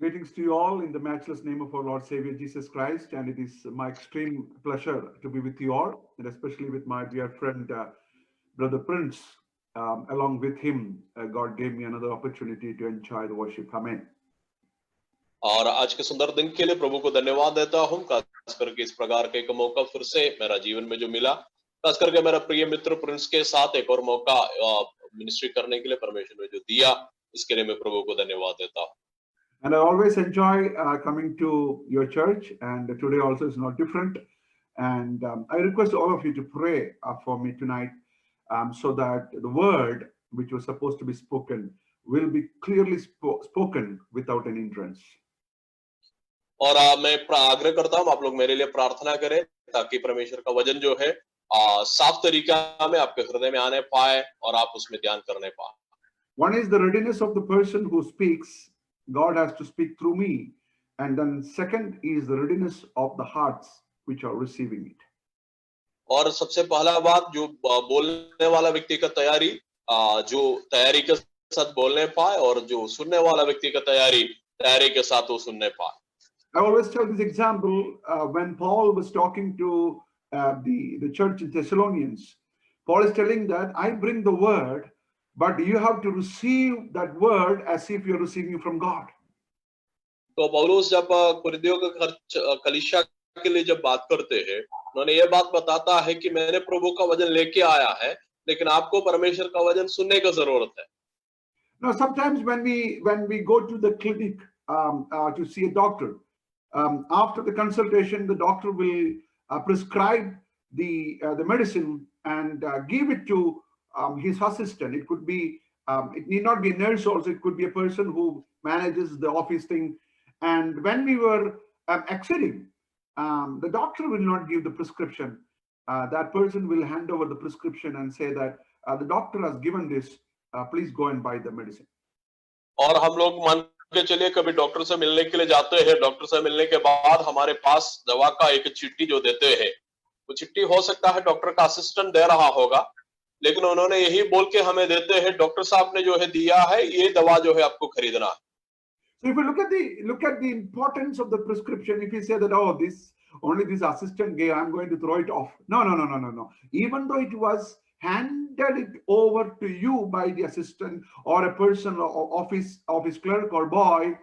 Greetings to you all in the matchless name of our Lord Savior Jesus Christ, and it is my extreme pleasure to be with you all, and especially with my dear friend, Brother Prince. Along with him, God gave me another opportunity to enjoy the worship. Amen. और आज के सुंदर दिन के लिए प्रभु को धन्यवाद देता हूँ, खास करके इस प्रकार का एक मौका फिर से मेरा जीवन में जो मिला, खास करके मेरा प्रिय मित्र प्रिंस के साथ एक और मौका मिनिस्ट्री करने के लिए परमेश्वर ने जो दिया, इसके लिए मैं प्रभु को धन्यवाद देता हूँ. And I always enjoy coming to your church, and today also is not different. And I request all of you to pray for me tonight, so that the word which was supposed to be spoken will be clearly spoken without any hindrance. और मैं आग्रह करता हूँ आप लोग मेरे लिए प्रार्थना करें ताकि परमेश्वर का वचन जो है साफ तरीका में आपके हृदय में आने पाए और आप उसमें ध्यान करने पाए. One is the readiness of the person who speaks. God has to speak through me. And then second is the readiness of the hearts which are receiving it. और सबसे पहला बात जो बोलने वाला व्यक्ति का तैयारी, जो तैयारी के साथ बोलने पाए, और जो सुनने वाला व्यक्ति का तैयारी के साथ वो सुनने पाए. I always tell this example when Paul was talking to the church in Thessalonians. Paul is telling that I bring the word, but you have to receive that word as if you're receiving from God. तो पौलुस जब कुरिन्थियों के कलीसिया के लिए जब बात करते हैं, उन्होंने ये बात बताता है कि मैंने प्रभु का वचन लेके आया है, लेकिन आपको परमेश्वर का वचन सुनने की जरूरत है. Now, sometimes when we go to the clinic to see a doctor, after the consultation, the doctor will prescribe the medicine and give it to his assistant. It could be, it need not be a nurse also, it could be a person who manages the office thing. And when we were exiting, the doctor will not give the prescription. That person will hand over the prescription and say that the doctor has given this, please go and buy the medicine. और हम लोग मान के चलिए कभी doctor से मिलने के लिए जाते हैं, डॉक्टर से मिलने के बाद हमारे पास दवा का एक चिट्ठी जो देते हैं, वो चिट्ठी हो सकता है डॉक्टर का असिस्टेंट दे रहा होगा, लेकिन उन्होंने यही बोल के हमें देते हैं, डॉक्टर साहब ने जो है दिया है, ये दवा जो है आपको खरीदना है. So if you look at the importance of the prescription, if you say that, oh, only this assistant gave, I'm going to throw it off. No. Even though it was handed it over to you by the assistant or a person or office clerk or boy,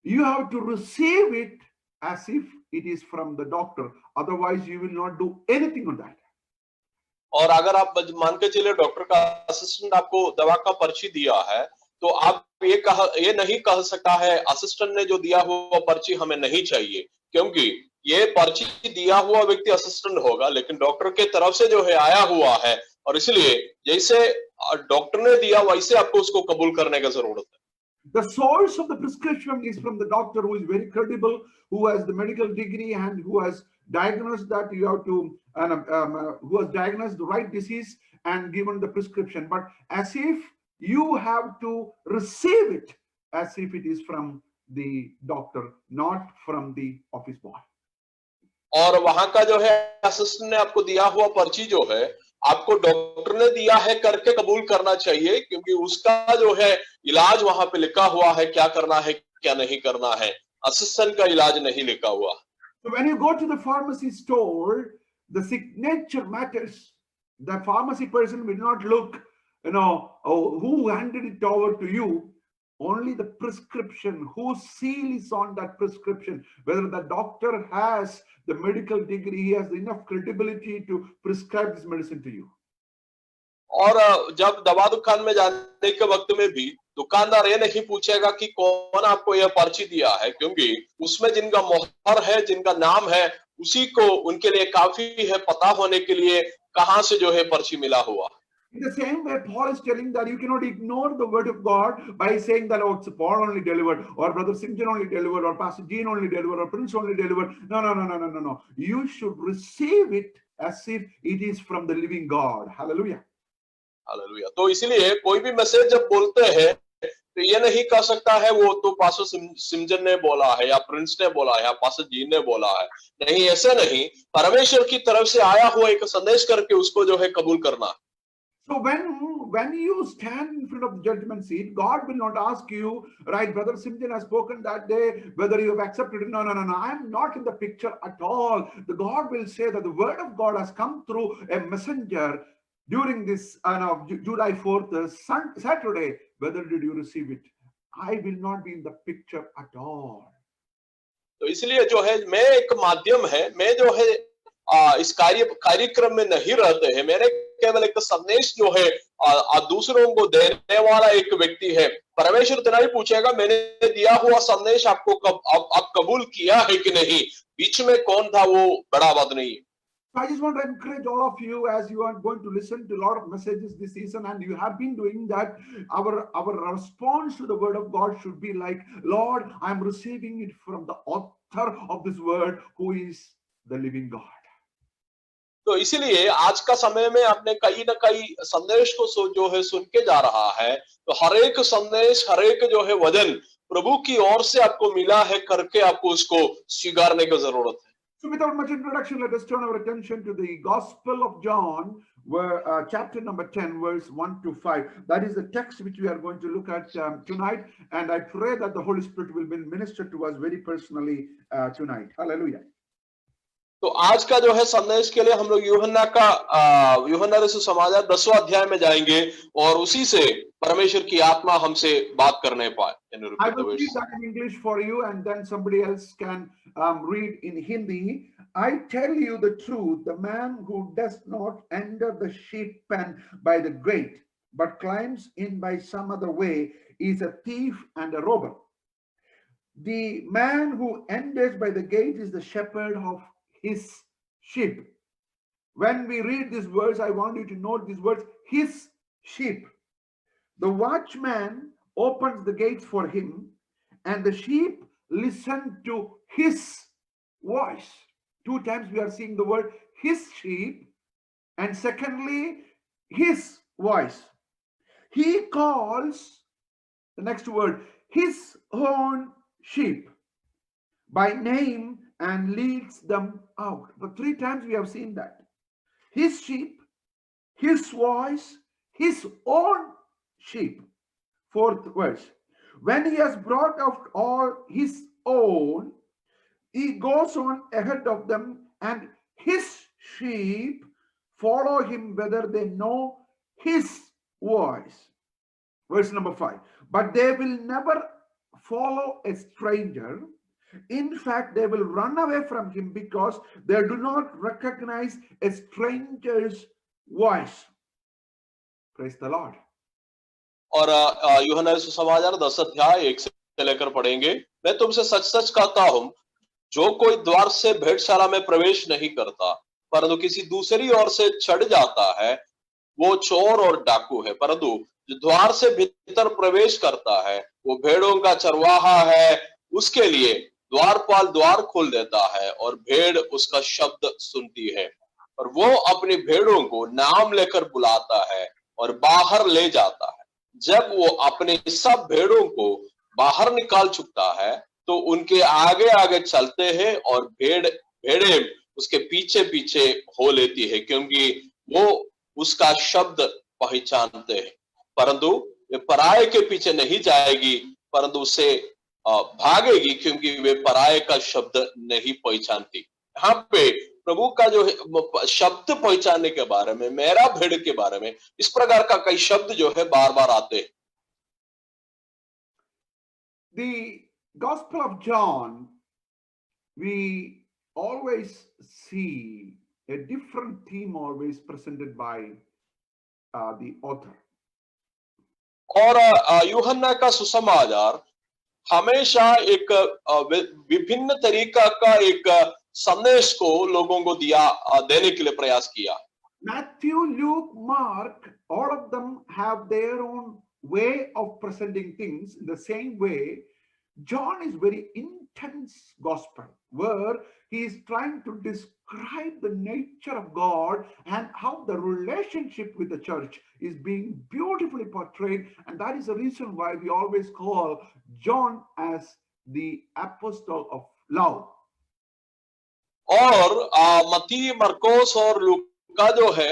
you have to receive it as if it is from the doctor. Otherwise, you will not do anything on that. और अगर आप मान के चलिए doctor का assistant आपको दवा का पर्ची दिया है, तो आप ये नहीं कह सकता है असिस्टेंट ने जो दिया हुआ पर्ची हमें नहीं चाहिए, क्योंकि ये पर्ची दिया हुआ व्यक्ति असिस्टेंट होगा, लेकिन डॉक्टर के तरफ से जो है आया हुआ है, और इसलिए जैसे डॉक्टर ने दिया वैसे आपको उसको कबूल करने की जरूरत है. The source of the prescription is from the doctor, who is very credible, who has the medical degree and who has diagnosed that you have to, who has diagnosed the right disease and given the prescription. But as if you have to receive it as if it is from the doctor, not from the office boy. और वहां का जो है assistant ने आपको दिया हुआ पर्ची जो है आपको डॉक्टर ने दिया है करके कबूल करना चाहिए, क्योंकि उसका जो है इलाज वहां पे लिखा हुआ है, क्या करना है क्या नहीं करना है, असिस्टेंट का इलाज नहीं लिखा हुआ. So when you go to the pharmacy store, the signature matters. The pharmacy person will not look, who handed it over to you. Only the prescription, whose seal is on that prescription, whether the doctor has the medical degree, he has enough credibility to prescribe this medicine to you. और जब दवा दुकान में जाने के वक्त में भी दुकानदार ये नहीं पूछेगा कि कौन आपको यह पर्ची दिया है, क्योंकि उसमें जिनका मोहर है, जिनका नाम है, उसी को उनके लिए काफी है पता होने के लिए कहां से जो है पर्ची मिला हुआ. In the same way, Paul is telling that you cannot ignore the word of God by saying that, oh, it's Paul only delivered, or Brother Simon only delivered, or Pastor Jean only delivered, or Prince only delivered. No. You should receive it as if it is from the living God. Hallelujah. Hallelujah. तो इसलिए कोई भी message जब बोलते हैं तो ये नहीं कह सकता है वो तो पास्टर सिमजन ने बोला है या प्रिंस ने बोला है या पास्टर जी ने बोला है. नहीं, ऐसे नहीं. परमेश्वर की तरफ से आया हुआ एक संदेश करके उसको जो है कबूल करना. So when you stand in front of the judgment seat, God will not ask you, right, Brother Simpson has spoken that day, whether you have accepted it. No, no, no, no. I am not in the picture at all. The God will say that the word of God has come through a messenger during this July 4th, Saturday. Whether did you receive it? I will not be in the picture at all. तो इसलिए जो है मैं एक माध्यम है, मैं जो है इस कार्यक्रम में नहीं रहते हैं, मैंने केवल एक संदेश जो है दूसरों को देने वाला एक व्यक्ति है। परमेश्वर इतना ही पूछेगा मैंने दिया हुआ संदेश आपको आप कबूल किया है कि नहीं, बीच में कौन था वो बड़ा बात नहीं है। I just want to encourage all of you as you are going to listen to a lot of messages this season and you have been doing that. Our response to the word of God should be like, Lord, I'm receiving it from the author of this word who is the living God. तो इसीलिए आज का समय में आपने कहीं ना कहीं संदेश को जो है सुन के जा रहा है, तो हर एक संदेश, हर एक जो है वचन प्रभु की ओर से आपको मिला है करके आपको उसको स्वीकारने की जरूरत है। So without much introduction, let us turn our attention to the Gospel of John, where chapter number 10, verse 1 to 5. That is the text which we are going to look at tonight. And I pray that the Holy Spirit will be ministered to us very personally tonight. Hallelujah. तो आज का जो है संदेश के लिए हम लोग यूहन्ना सुसमाचार 10वां अध्याय में जाएंगे और उसी से परमेश्वर की आत्मा हमसे बात करने पाए। I will read that in English for you and then somebody else can read in Hindi. I tell you the truth, the man who does not enter the sheep pen by the gate, but climbs in by some other way, is a thief and a robber. The man who enters by the gate is the shepherd of his sheep. When we read these words, I want you to note these words, his sheep. The watchman opens the gates for him, and the sheep listen to his voice. 2 times we are seeing the word his sheep, and secondly, his voice. He calls, the next word, his own sheep by name and leads them out. But 3 times we have seen that. His sheep, his voice, his own sheep. 4th verse. When he has brought out all his own, he goes on ahead of them, and his sheep follow him whether they know his voice. Verse number 5. But they will never follow a stranger. In fact, they will run away from him because they do not recognize a stranger's voice. Praise the Lord. और यूहन्ना सुसमाचार 10 अध्याय 1 से लेकर पढ़ेंगे। मैं तुमसे सच सच कहता हूं, जो कोई द्वार से भेड़शाला में प्रवेश नहीं करता परंतु किसी दूसरी ओर से चढ़ जाता है, वो चोर और डाकू है। परंतु जो द्वार से भीतर प्रवेश करता है वो भेड़ों का चरवाहा है। उसके लिए द्वारपाल द्वार खोल देता है और भेड़ उसका शब्द सुनती है, और वो अपनी भेड़ों को नाम लेकर बुलाता है और बाहर ले जाता है। जब वो अपने सब भेड़ों को बाहर निकाल चुकता है तो उनके आगे आगे चलते हैं और भेड़े उसके पीछे पीछे हो लेती है, क्योंकि वो उसका शब्द पहचानते हैं। परंतु वे पराये के पीछे नहीं जाएगी परंतु उसे भागेगी, क्योंकि वे पराये का शब्द नहीं पहचानती। यहाँ पे प्रभु का जो है शब्द पहचानने के बारे में, मेरा भेड़ के बारे में, इस प्रकार का कई शब्द जो है बार बार आते हैं। The Gospel of John, we always see a different theme always presented by the author. और यूहन्ना का सुसमाचार हमेशा एक विभिन्न तरीका का एक संदेश को लोगों को देने के लिए प्रयास किया। Matthew, Luke, Mark, all of them have their own way of presenting things. In the same way, John is very intense gospel where he is trying to describe the nature of God and how the relationship with the church is being beautifully portrayed, and that is the reason why we always call John as the apostle of love. और मत्ती, मरकोस और का जो है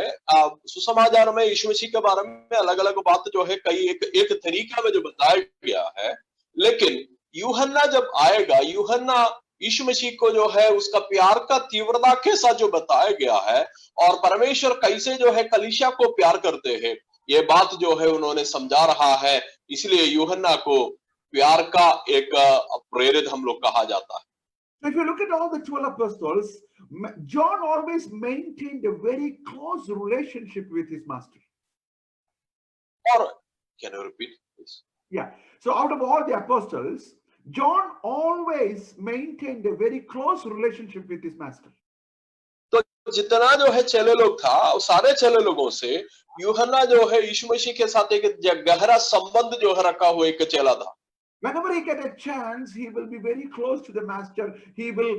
सुसमाचार में यीशु मसीह के बारे में अलग अलग बात जो है कई एक तरीका में जो बताया गया है, लेकिन यूहन्ना जब आएगा, यूहन्ना यीशु मसीह को जो है उसका प्यार का तीव्रता के साथ जो बताया गया है और परमेश्वर कैसे जो है कलीसिया को प्यार करते हैं, ये बात जो है उन्होंने समझा रहा है। इसलिए यूहन्ना को प्यार का एक प्रेरित हम लोग कहा जाता है। If you look at all the 12 apostles, John always maintained a very close relationship with his master. और can you repeat please? Yeah. So out of all the apostles, John always maintained a very close relationship with his master. तो जितना जो है चेले लोग था, सारे चेले लोगों से यूहन्ना जो है यीशु मसीह के साथ एक गहरा संबंध जो है रखा हुआ एक चेला था। Whenever he get a chance, he will be very close to the master. He will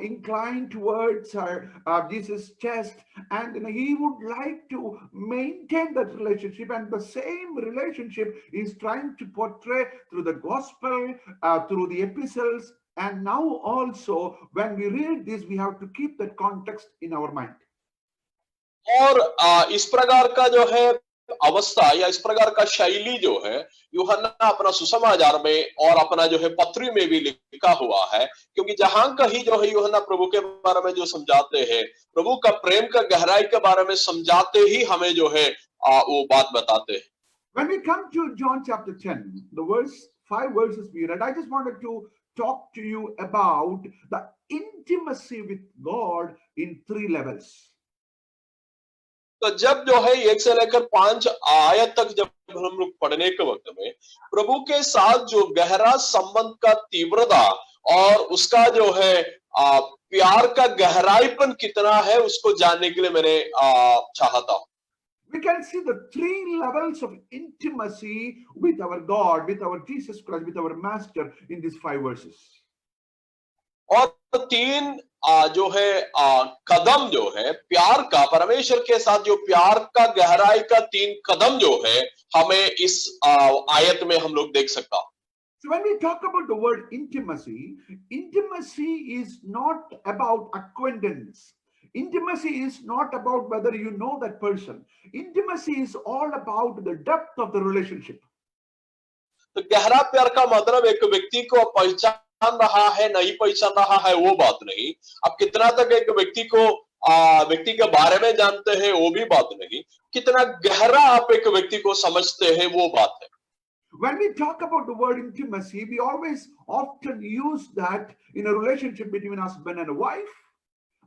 incline towards Jesus' chest, and he would like to maintain that relationship. And the same relationship is trying to portray through the gospel, through the epistles, and now also when we read this, we have to keep that context in our mind. और इस प्रकार का जो है अवस्था या इस प्रकार का शैली जो है यूहन्ना अपना सुसमाचार में और अपना जो है पत्री में भी लिखा हुआ है, क्योंकि जहां कहीं जो है यूहन्ना प्रभु के बारे में जो समझाते हैं, प्रभु का प्रेम का गहराई के बारे में समझाते ही हमें जो है वो बात बताते हैं। When we come to John chapter 10, the 5 verses we read, I just wanted to talk to you about the intimacy with God in 3 levels. तो जब जो है 1 से लेकर 5 आयत तक जब हम लोग पढ़ने के वक्त में प्रभु के साथ जो गहरा संबंध का तीव्रता और उसका जो है प्यार का गहराईपन कितना है उसको जानने के लिए मैंने चाहता हूं। We can see the 3 levels of intimacy with our God, with our Jesus Christ, with our Master in these 5 verses. और 3 जो है कदम जो है प्यार का, परमेश्वर के साथ जो प्यार का गहराई का 3 कदम जो है हमें इस आयत में हम लोग देख सकता हूं। So when we talk about the word intimacy, intimacy is not about acquaintance. Intimacy is not about whether you know that person. Intimacy is all about the depth of the relationship. तो गहरा प्यार का मतलब एक व्यक्ति को पहचान रहा है नहीं पहचान रहा है वो बात नहीं, अब कितना तक एक व्यक्ति के बारे में जानते हैं वो भी बात नहीं, कितना गहरा आप एक व्यक्ति को समझते हैं वो बात है। When we talk about the word intimacy, we always often use that in a relationship between husband and a wife,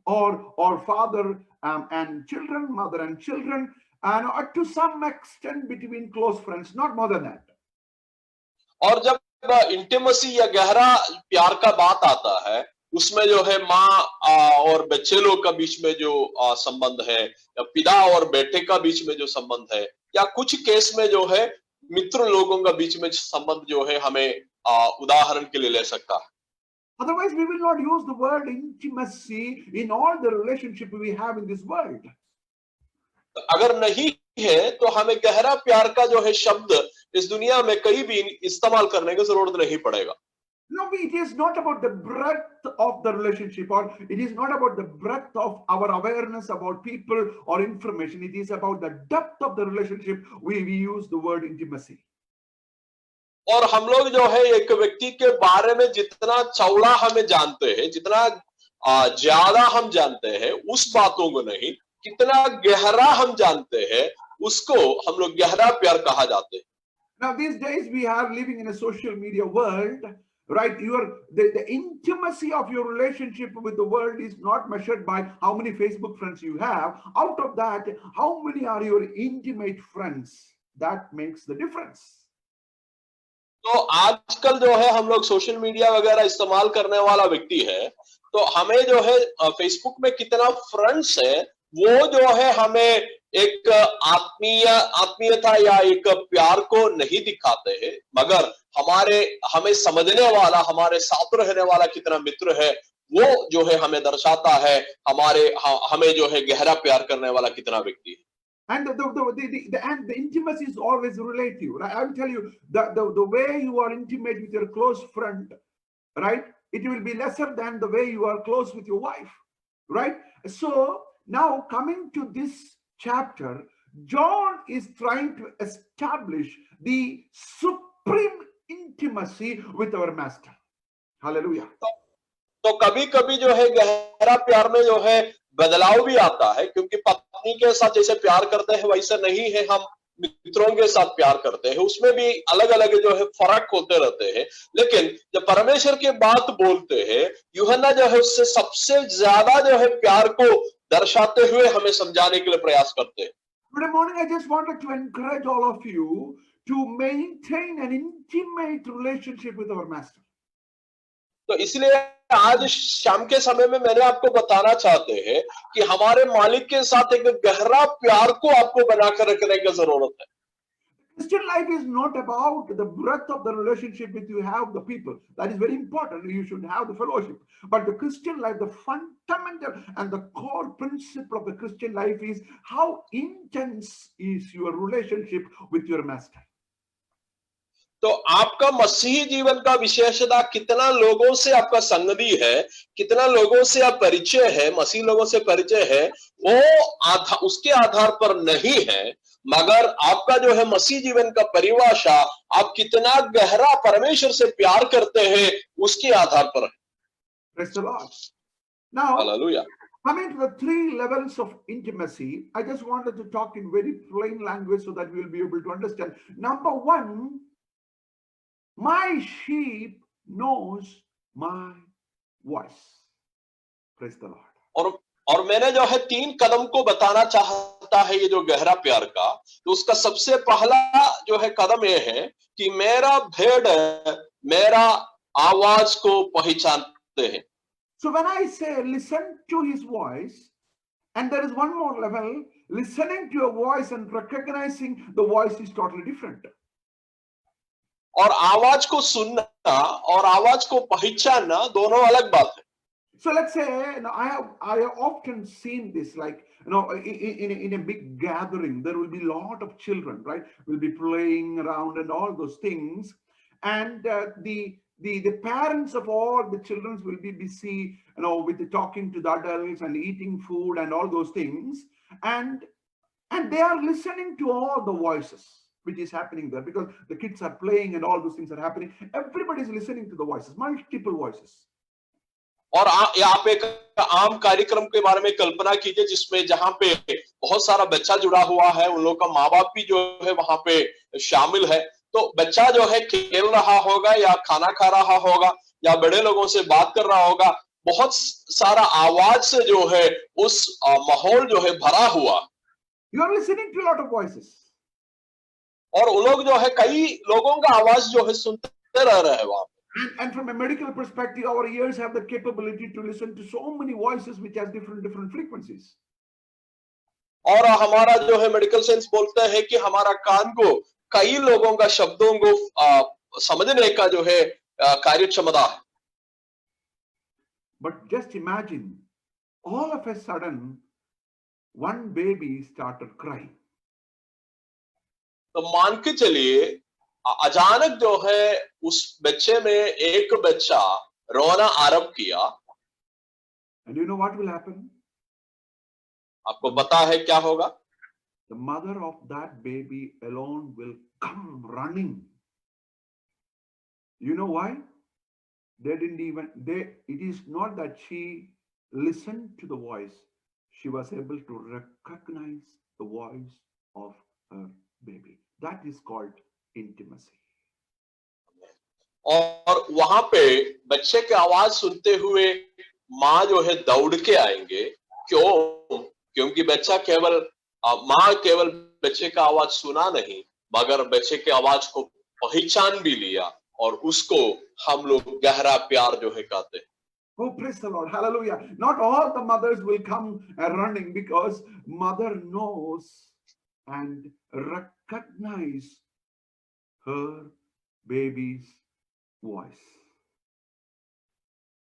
or father and children, mother and children, and to some extent between close friends, not more than that. और जब intimacy या गहरा प्यार का बात आता है उसमें जो है माँ और बच्चे लोग का बीच में जो संबंध है या पिता और बेटे का बीच में जो संबंध है या कुछ केस में जो है मित्र लोगों का बीच में संबंध जो है हमें उदाहरण के लिए ले सकता है। Otherwise, we will not use the word intimacy in all the relationship we have in this world. अगर नहीं है तो हमें गहरा प्यार का जो है शब्द इस दुनिया में कहीं भी इस्तेमाल करने की जरूरत नहीं पड़ेगा। No, it is not about the breadth of the relationship, or it is not about the breadth of our awareness about people or information. It is about the depth of the relationship. We use the word intimacy. और हम लोग जो है एक व्यक्ति के बारे में जितना चौड़ा हमें जानते हैं, जितना ज्यादा हम जानते हैं उस बातों को नहीं, कितना गहरा हम जानते हैं उसको हम लोग गहरा प्यार कहा जाते हैं। Now these days we are living in a social media world, right? The intimacy of your relationship with the world is not measured by how many Facebook friends you have. Out of that, how many are your intimate friends? That makes the difference. तो आजकल जो है हम लोग social media वगैरह इस्तेमाल करने वाला व्यक्ति है, तो हमें जो है फेसबुक में कितना फ्रेंड्स है वो जो है हमें एक आत्मीयता या एक प्यार को नहीं दिखाते हैं, मगर हमें समझने वाला, हमारे साथ रहने वाला कितना मित्र है वो जो है हमें दर्शाता है हमें जो है गहरा प्यार करने वाला कितना व्यक्ति है। And the intimacy is always relative. Right? I will tell you the way you are intimate with your close friend, right? It will be lesser than the way you are close with your wife, right? So Now, coming to this chapter, John is trying to establish the supreme intimacy with our master. Hallelujah. तो कभी कभी जो है गहरा प्यार में जो है बदलाव भी आता है, क्योंकि पत्नी के साथ जैसे प्यार करते हैं वैसे नहीं है हम मित्रों के साथ प्यार करते हैं, उसमें भी अलग अलग जो है फर्क होते रहते हैं। लेकिन जब परमेश्वर की बात बोलते हैं, यूहन्ना जो है उससे सबसे ज्यादा जो है प्यार को दर्शाते हुए हमें समझाने के लिए प्रयास करते हैं। Good morning. I just wanted to encourage all of you to maintain an intimate relationship with our master. तो इसलिए आज शाम के समय में मैंने आपको बताना चाहते हैं कि हमारे मालिक के साथ एक गहरा प्यार को आपको बनाकर रखने की जरूरत है। Christian life is not about the breadth of the relationship which you have with the people. That is very important. You should have the fellowship. But the Christian life, the fundamental and the core principle of the Christian life is how intense is your relationship with your master. तो आपका मसीही जीवन का विशेषता कितना लोगों से आपका संगति है, कितना लोगों से आप परिचय है, मसीह लोगों से परिचय है, वो उसके आधार पर नहीं है, मगर आपका जो है मसीह जीवन का परिभाषा आप कितना गहरा परमेश्वर से प्यार करते हैं उसके आधार पर है। Praise the Lord. Now, hallelujah. coming to the 3 levels of intimacy, I just wanted to talk in very plain language so that we will be able to understand. Number 1, my sheep knows my voice. Praise the Lord. और मैंने जो है 3 कदम को बताना चाहता है ये जो गहरा प्यार का, तो उसका सबसे पहला जो है कदम ये है कि मेरा भेड़ मेरा आवाज को पहचानते हैं। So when I say listen to his voice, and there is one more level, listening to your voice and recognizing the voice is totally different. और आवाज को सुनना और आवाज को पहचानना दोनों अलग बात है। So let's say, I have often seen this, like, in a big gathering, there will be a lot of children, right? Will be playing around and all those things, and the parents of all the children will be busy, with talking to the adults and eating food and all those things, and they are listening to all the voices which is happening there, because the kids are playing and all those things are happening. Everybody is listening to the voices, multiple voices. और आप एक आम कार्यक्रम के बारे में कल्पना कीजिए जिसमें जहां पे बहुत सारा बच्चा जुड़ा हुआ है, उन लोगों का माँ बाप भी जो है वहां पे शामिल है। तो बच्चा जो है खेल रहा होगा या खाना खा रहा होगा या बड़े लोगों से बात कर रहा होगा, बहुत सारा आवाज से जो है उस माहौल जो है भरा हुआ। You are listening to a lot of voices. और वो लोग जो है कई लोगों का आवाज जो है सुनते रह रहे हैं वहां। And from a medical perspective, our ears have the capability to listen to so many voices which has different frequencies. और हमारा जो है मेडिकल साइंस बोलता है कि हमारा कान को कई लोगों का शब्दों को समझने का जो है कार्य क्षमता है। But just imagine, all of a sudden, one baby started crying. तो मान के चलिए अचानक जो है उस बच्चे में एक बच्चा रोना आरंभ किया। And you know what will happen? आपको पता है क्या होगा? The mother of that baby alone will come running. You know why? It is not that she listened to the voice. She was able to recognize the voice of her baby. That is called intimacy. और वहां पे बच्चे की आवाज सुनते हुए माँ जो है दौड़ के आएंगे। क्यों? क्योंकि माँ केवल बच्चे का आवाज सुना नहीं, मगर बच्चे की आवाज को पहचान भी लिया, और उसको हम लोग गहरा प्यार जो है कहते हैं। Oh, praise the Lord. Hallelujah. Not all the mothers will come running, because mother knows and recognize her baby's voice.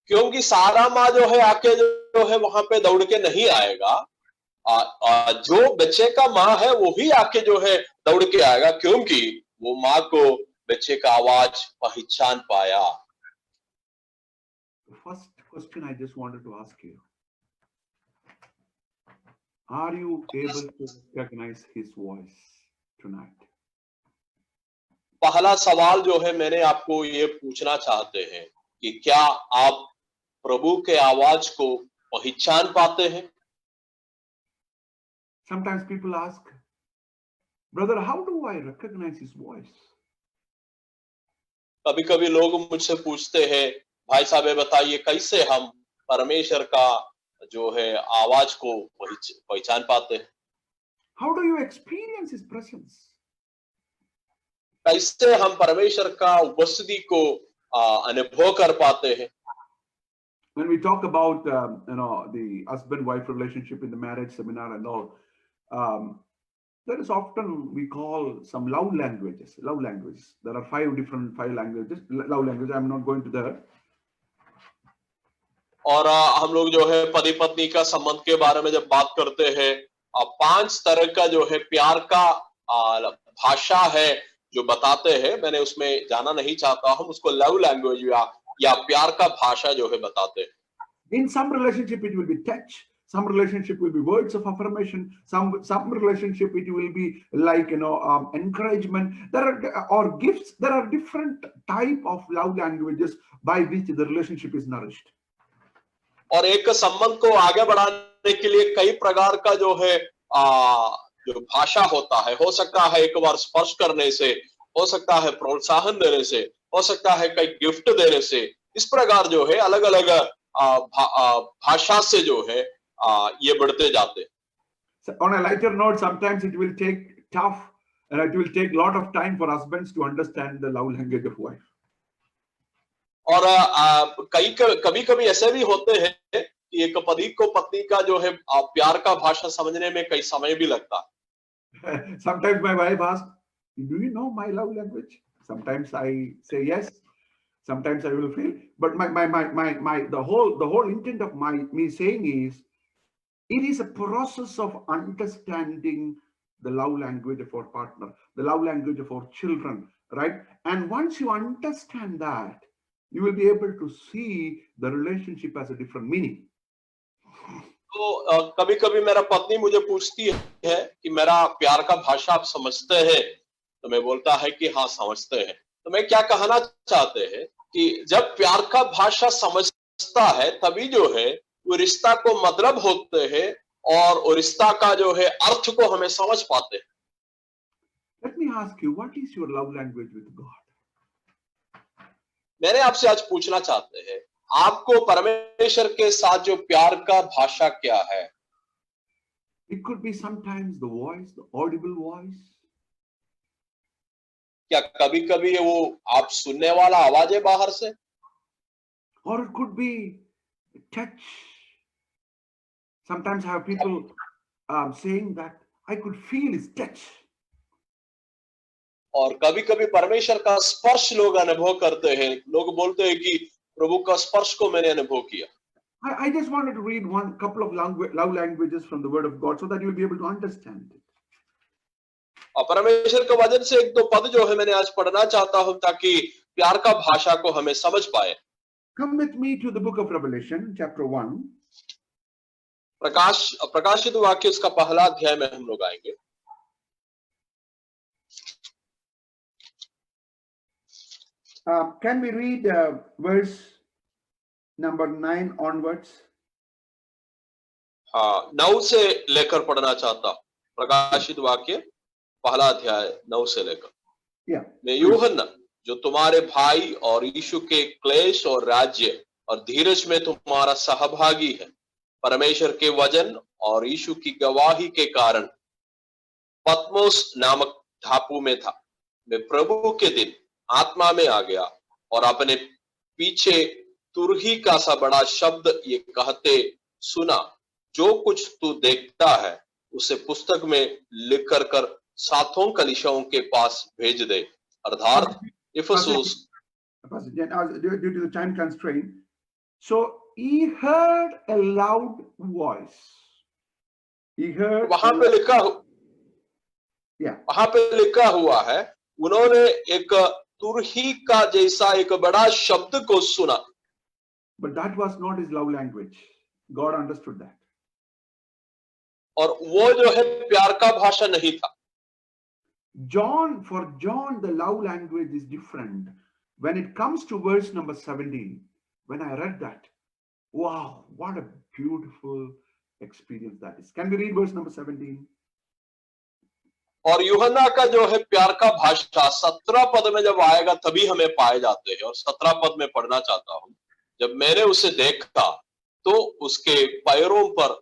क्योंकि सारा माँ जो है आके जो है वहां पे दौड़ के नहीं आएगा। जो बच्चे का माँ है वो ही आके जो है दौड़ के आएगा, क्योंकि वो माँ को बच्चे का आवाज पहचान पाया। The first question I just wanted to ask you: Are you able to recognize his voice tonight? पहला सवाल जो है मैंने आपको ये पूछना चाहते हैं कि क्या आप प्रभु के आवाज को पहचान पाते हैं? Sometimes people ask, brother, how do I recognize his voice? कभी कभी लोग मुझसे पूछते हैं, भाई साहब ये बताइए कैसे हम परमेश्वर का जो है आवाज को पहचान पाते हैं? How do you experience his presence? कैसे हम परमेश्वर का उपस्थिति को अनुभव कर पाते हैं? When we talk about the husband-wife relationship in the marriage seminar and all, there is often we call some love languages. Love languages. There are five languages. Love language. I'm not going to that. और हम लोग जो है पति पत्नी का संबंध के बारे में जब बात करते हैं, 5 तरह का जो है प्यार का भाषा है जो बताते हैं, मैंने उसमें जाना नहीं चाहता, हम उसको लव लैंग्वेज या प्यार का भाषा जो है बताते हैं. In some relationship it will be touch, some relationship will be words of affirmation, some relationship it will be like encouragement. There are or gifts. There are different type of love languages by which the relationship is nourished. और एक संबंध को आगे बढ़ाने के लिए कई प्रकार का जो है जो भाषा होता है, हो सकता है एक बार स्पर्श करने से, हो सकता है प्रोत्साहन देने से, हो सकता है कई गिफ्ट देने से. इस प्रकार जो है अलग अलग भाषा से जो है ये बढ़ते जाते. So on a lighter note, sometimes it will take it will take lot of time for husbands to understand the love language of wife. और कभी कभी ऐसे भी होते हैं कि एक पति को पत्नी का जो है प्यार का भाषा समझने में कई समय भी लगता है. Sometimes my wife asks, do you know my love language? Sometimes I say yes. Sometimes I will feel, but the whole intent of me saying is, it is a process of understanding the love language of our partner, the love language of our children, right? And once you understand that, you will be able to see the relationship as a different meaning. तो कभी कभी मेरा पत्नी मुझे पूछती है कि मेरा प्यार का भाषा आप समझते हैं? तो मैं बोलता है कि हाँ समझते हैं. तो मैं क्या कहना चाहते हैं कि जब प्यार का भाषा समझता है तभी जो है वो रिश्ता को मतलब होते हैं और वो रिश्ता का जो है अर्थ को हमें समझ पाते हैं. Let me ask you, what is your love language with God? मैंने आपसे आज पूछना चाहते हैं, आपको परमेश्वर के साथ जो प्यार का भाषा क्या है? It could be sometimes the voice, the audible voice. क्या कभी कभी वो आप सुनने वाला आवाज है बाहर से? Or it could be touch. Sometimes I have people saying that I could feel his touch. और कभी कभी परमेश्वर का स्पर्श लोग अनुभव करते हैं. लोग बोलते हैं कि प्रभु का स्पर्श को मैंने अनुभव किया. I just wanted to read one couple of love languages from the Word of God so that you will be able to understand it. और परमेश्वर के वचन से एक दो पद जो है मैंने आज पढ़ना चाहता हूं ताकि प्यार का भाषा को हमें समझ पाए. Come with me to the book of Revelation, chapter 1. प्रकाशित वाक्य उसका पहला अध्याय में हम लोग आएंगे. Can we read verse number 9 onwards? हाँ, 9 से लेकर पढ़ना चाहता. प्रकाशित वाक्य पहला अध्याय 9 से लेकर. मैं यूहन्ना जो तुम्हारे भाई और यीशु के क्लेश और राज्य और धीरज में तुम्हारा सहभागी है, परमेश्वर के वचन और यीशु की गवाही के कारण पत्मोस नामक टापू में था. मैं प्रभु के दिन आत्मा में आ गया और अपने पीछे तुरही का सा बड़ा शब्द ये कहते सुना, जो कुछ तू देखता है उसे पुस्तक में लिख कर सातों कलीसियाओं के पास भेज दे. अर्थात Ephesus. Due to the time constraint, so he heard a loud voice. He heard. वहां पे लिखा हुआ है, उन्होंने एक तुरही का जैसा एक बड़ा शब्द को सुना. But that was not his love language. God understood that. और वो जो है प्यार का भाषा नहीं था। For John, the love language is different. When it comes to verse number 17, when I read that, wow, what a beautiful experience that is. Can we read verse number 17? और यूहन्ना का जो है प्यार का भाषा 17 पद में जब आएगा तभी हमें पाए जाते हैं, और 17 पद में पढ़ना चाहता हूं। जब मैंने उसे देखा तो उसके पैरों पर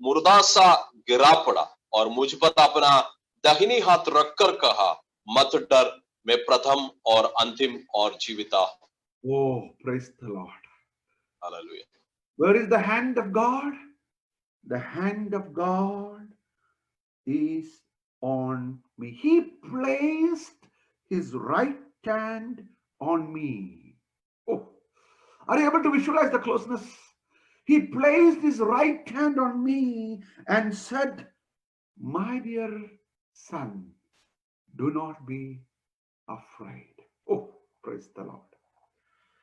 मुर्दा सा गिरा पड़ा और मुझ पर अपना दाहिनी हाथ रखकर कहा, मत डर, मैं प्रथम और अंतिम और जीविता हूं। Oh, praise the Lord. Hallelujah. Where is the hand of God? The hand of God is on me. He placed his right hand on me. Oh, are you able to visualize the closeness? He placed his right hand on me and said, my dear son, do not be afraid. Oh, praise the Lord.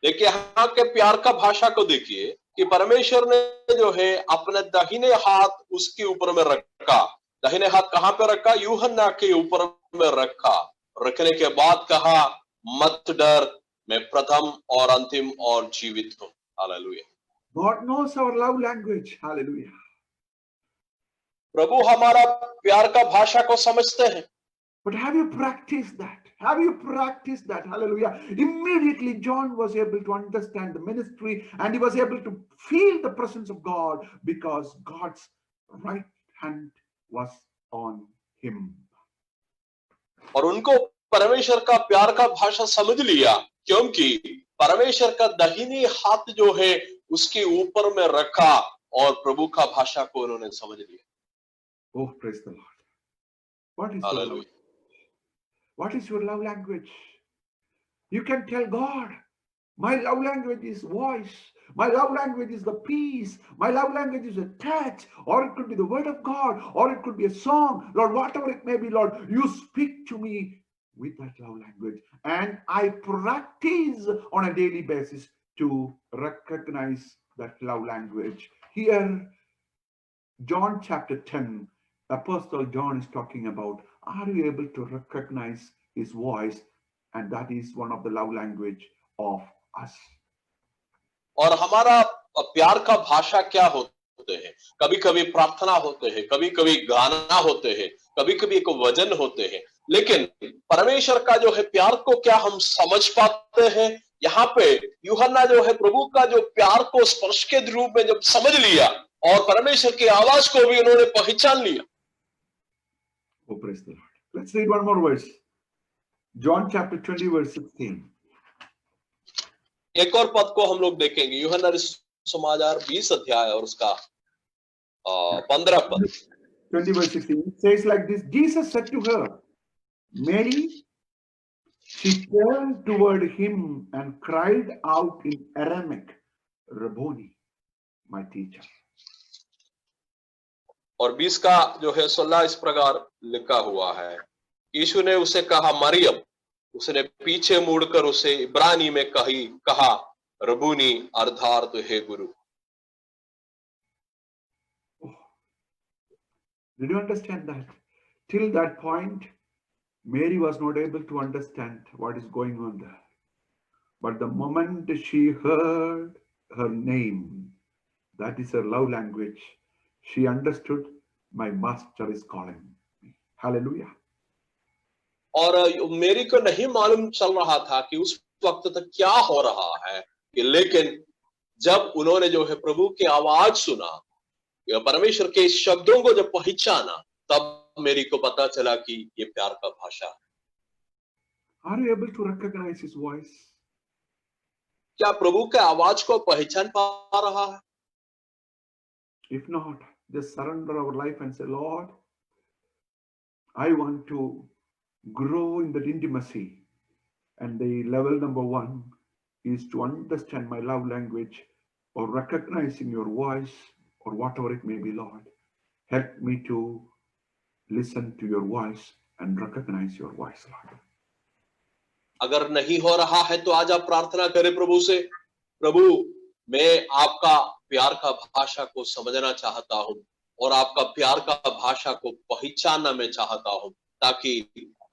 देखिए यहाँ के प्यार का भाषा को देखिए कि परमेश्वर ने जो है अपने दाहिने हाथ उसके ऊपर में रखा। दाहिने हाथ कहाँ पे रखा? यूहन्ना के ऊपर में रखा। रखने के बाद कहा, मत डर, मैं प्रथम और अंतिम और जीवित हूँ। Hallelujah. God knows our love language. Hallelujah. प्रभु हमारा प्यार का भाषा को समझते हैं। But have you practiced that? Have you practiced that? Hallelujah. Immediately, John was able to understand the ministry and he was able to feel the presence of God because God's right hand was on him. और उनको परमेश्वर का प्यार का भाषा समझ लिया क्योंकि परमेश्वर का दाहिनी हाथ जो है उसके ऊपर में रखा और प्रभु का भाषा को उन्होंने समझ लिया। Oh, praise the Lord. What is your love? Hallelujah. What is your love language? You can tell God, my love language is voice. My love language is the peace. My love language is a touch, or it could be the word of God, or it could be a song. Lord, whatever it may be, Lord, you speak to me with that love language. And I practice on a daily basis to recognize that love language. Here, John chapter 10, Apostle John is talking about, are you able to recognize his voice? And that is one of the love language of us. और हमारा प्यार का भाषा क्या होते हैं? कभी कभी प्रार्थना होते हैं, कभी कभी गाना होते हैं, कभी कभी एक वचन होते हैं, लेकिन परमेश्वर का जो है प्यार को क्या हम समझ पाते हैं? यहाँ पे यूहन्ना जो है प्रभु का जो प्यार को स्पर्श के रूप में जब समझ लिया और परमेश्वर की आवाज को भी उन्होंने पहचान लिया। Oh, praise the Lord. Let's read one more verse. John chapter 20 verse 16. एक और पद को हम लोग देखेंगे, यूहन्ना समाचार 20 अध्याय और उसका 15 पद। 20 verse 16. It says like this, Jesus said to her, Mary. She turned toward him and cried out in Aramaic, Rabboni, my teacher. और 20 का जो है 16 इस प्रकार लिखा हुआ है, यीशु ने उसे कहा मरियम। उसने पीछे मुड़कर उसे इब्रानी में कहा रबूनी, अर्थात हे गुरु। Did you understand that? Till that point, Mary was not able to understand what is going on there. But the moment she heard her name, that is her love language, she understood my master is calling me. Hallelujah. और मेरी को नहीं मालूम चल रहा था कि उस वक्त तक क्या हो रहा है, लेकिन जब उन्होंने जो है प्रभु की आवाज सुना, परमेश्वर के शब्दों को जब पहचाना, तब मेरी को पता चला कि ये प्यार का भाषा है। Are you able to recognize his voice? क्या प्रभु के आवाज को पहचान पा रहा है? If not, just surrender our life and say, Lord, I want to grow in that intimacy. And the level number one is to understand my love language or recognizing your voice or whatever it may be, Lord. Help me to listen to your voice and recognize your voice, Lord. अगर नहीं हो रहा है तो आज आप प्रार्थना करें प्रभु से, प्रभु मैं आपका प्यार का भाषा को समझना चाहता हूं, और आपका प्यार का भाषा को पहचानना मैं चाहता हूं, ताकि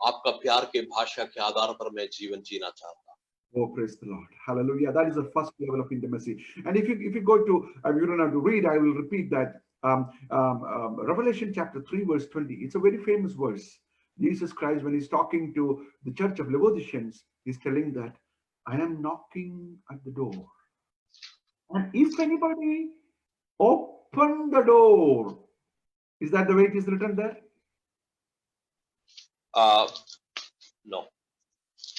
आपका प्यार के भाषा के आधार पर मैं जीवन जीना चाहता हूं। Oh, praise the Lord. Hallelujah. That is the first level of intimacy. And if you go to, you don't have to read, I will repeat that. Revelation chapter 3, verse 20. It's a very famous verse. Jesus Christ, when he's talking to the church of Laodiceans, he's telling that I am knocking at the door. And if anybody open the door, is that the way it is written there? No.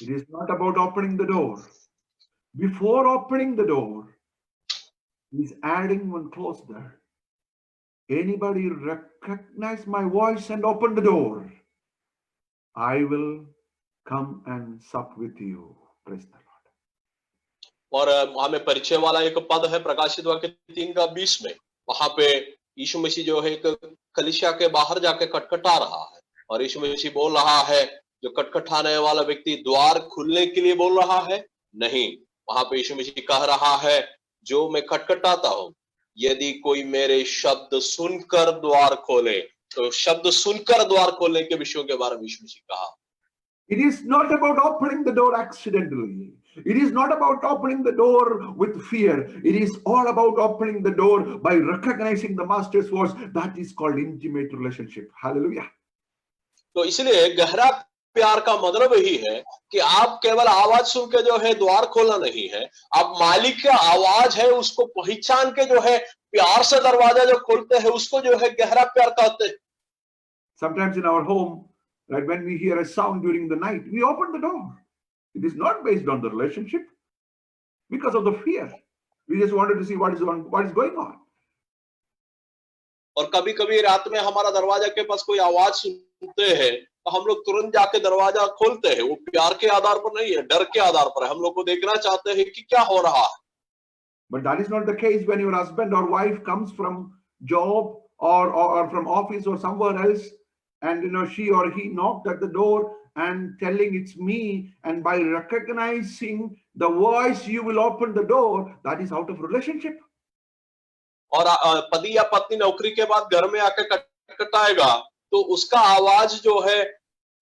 It is not about opening the door. Before opening the door, he's adding one clause there. Anybody recognize my voice and open the door, I will come and sup with you. Praise the Lord. और हमें परिचय वाला एक पद है प्रकाशित वाक्य 3:20 में, वहां पे यीशु मसीह जो है एक कलीसिया के बाहर जाके खटखटा रहा है, और यीशु मसीह बोल रहा है, जो खटखटाने वाला व्यक्ति द्वार खुलने के लिए बोल रहा है नहीं, वहां पे यीशु मसीह कह रहा है, जो मैं खटखटाता हूं, यदि कोई मेरे शब्द सुनकर द्वार खोले, तो शब्द सुनकर द्वार खोलने के विषयों के बारे में यीशु मसीह कहा। It is not about opening the door accidentally. It is not about opening the door with fear. It is all about opening the door by recognizing the master's voice. That is called intimate relationship. Hallelujah. तो इसलिए गहरा प्यार का मतलब यही है कि आप केवल आवाज सुन के जो है द्वार खोलना नहीं है, आप मालिक का आवाज है उसको पहचान के जो है प्यार से दरवाजा जो खोलते हैं, उसको जो है गहरा प्यार कहते हैं। Sometimes in our home, like when we hear a sound during the night, we open the door. It is not based on the relationship, because of the fear. We just wanted to see what is going on. और कभी कभी रात में हमारा दरवाजा के पास कोई आवाज सुनते हैं, तो हम लोग तुरंत जाके दरवाजा खोलते हैं। वो प्यार के आधार पर नहीं है, डर के आधार पर है। हम लोग को देखना चाहते हैं कि क्या हो रहा है। But that is not the case when your husband or wife comes from job or from office or somewhere else, and she or he knocked at the door and telling it's me, and by recognizing the voice you will open the door. That is out of relationship. और पति या पत्नी नौकरी के बाद घर में आके खटखटाएगा, तो उसका आवाज जो है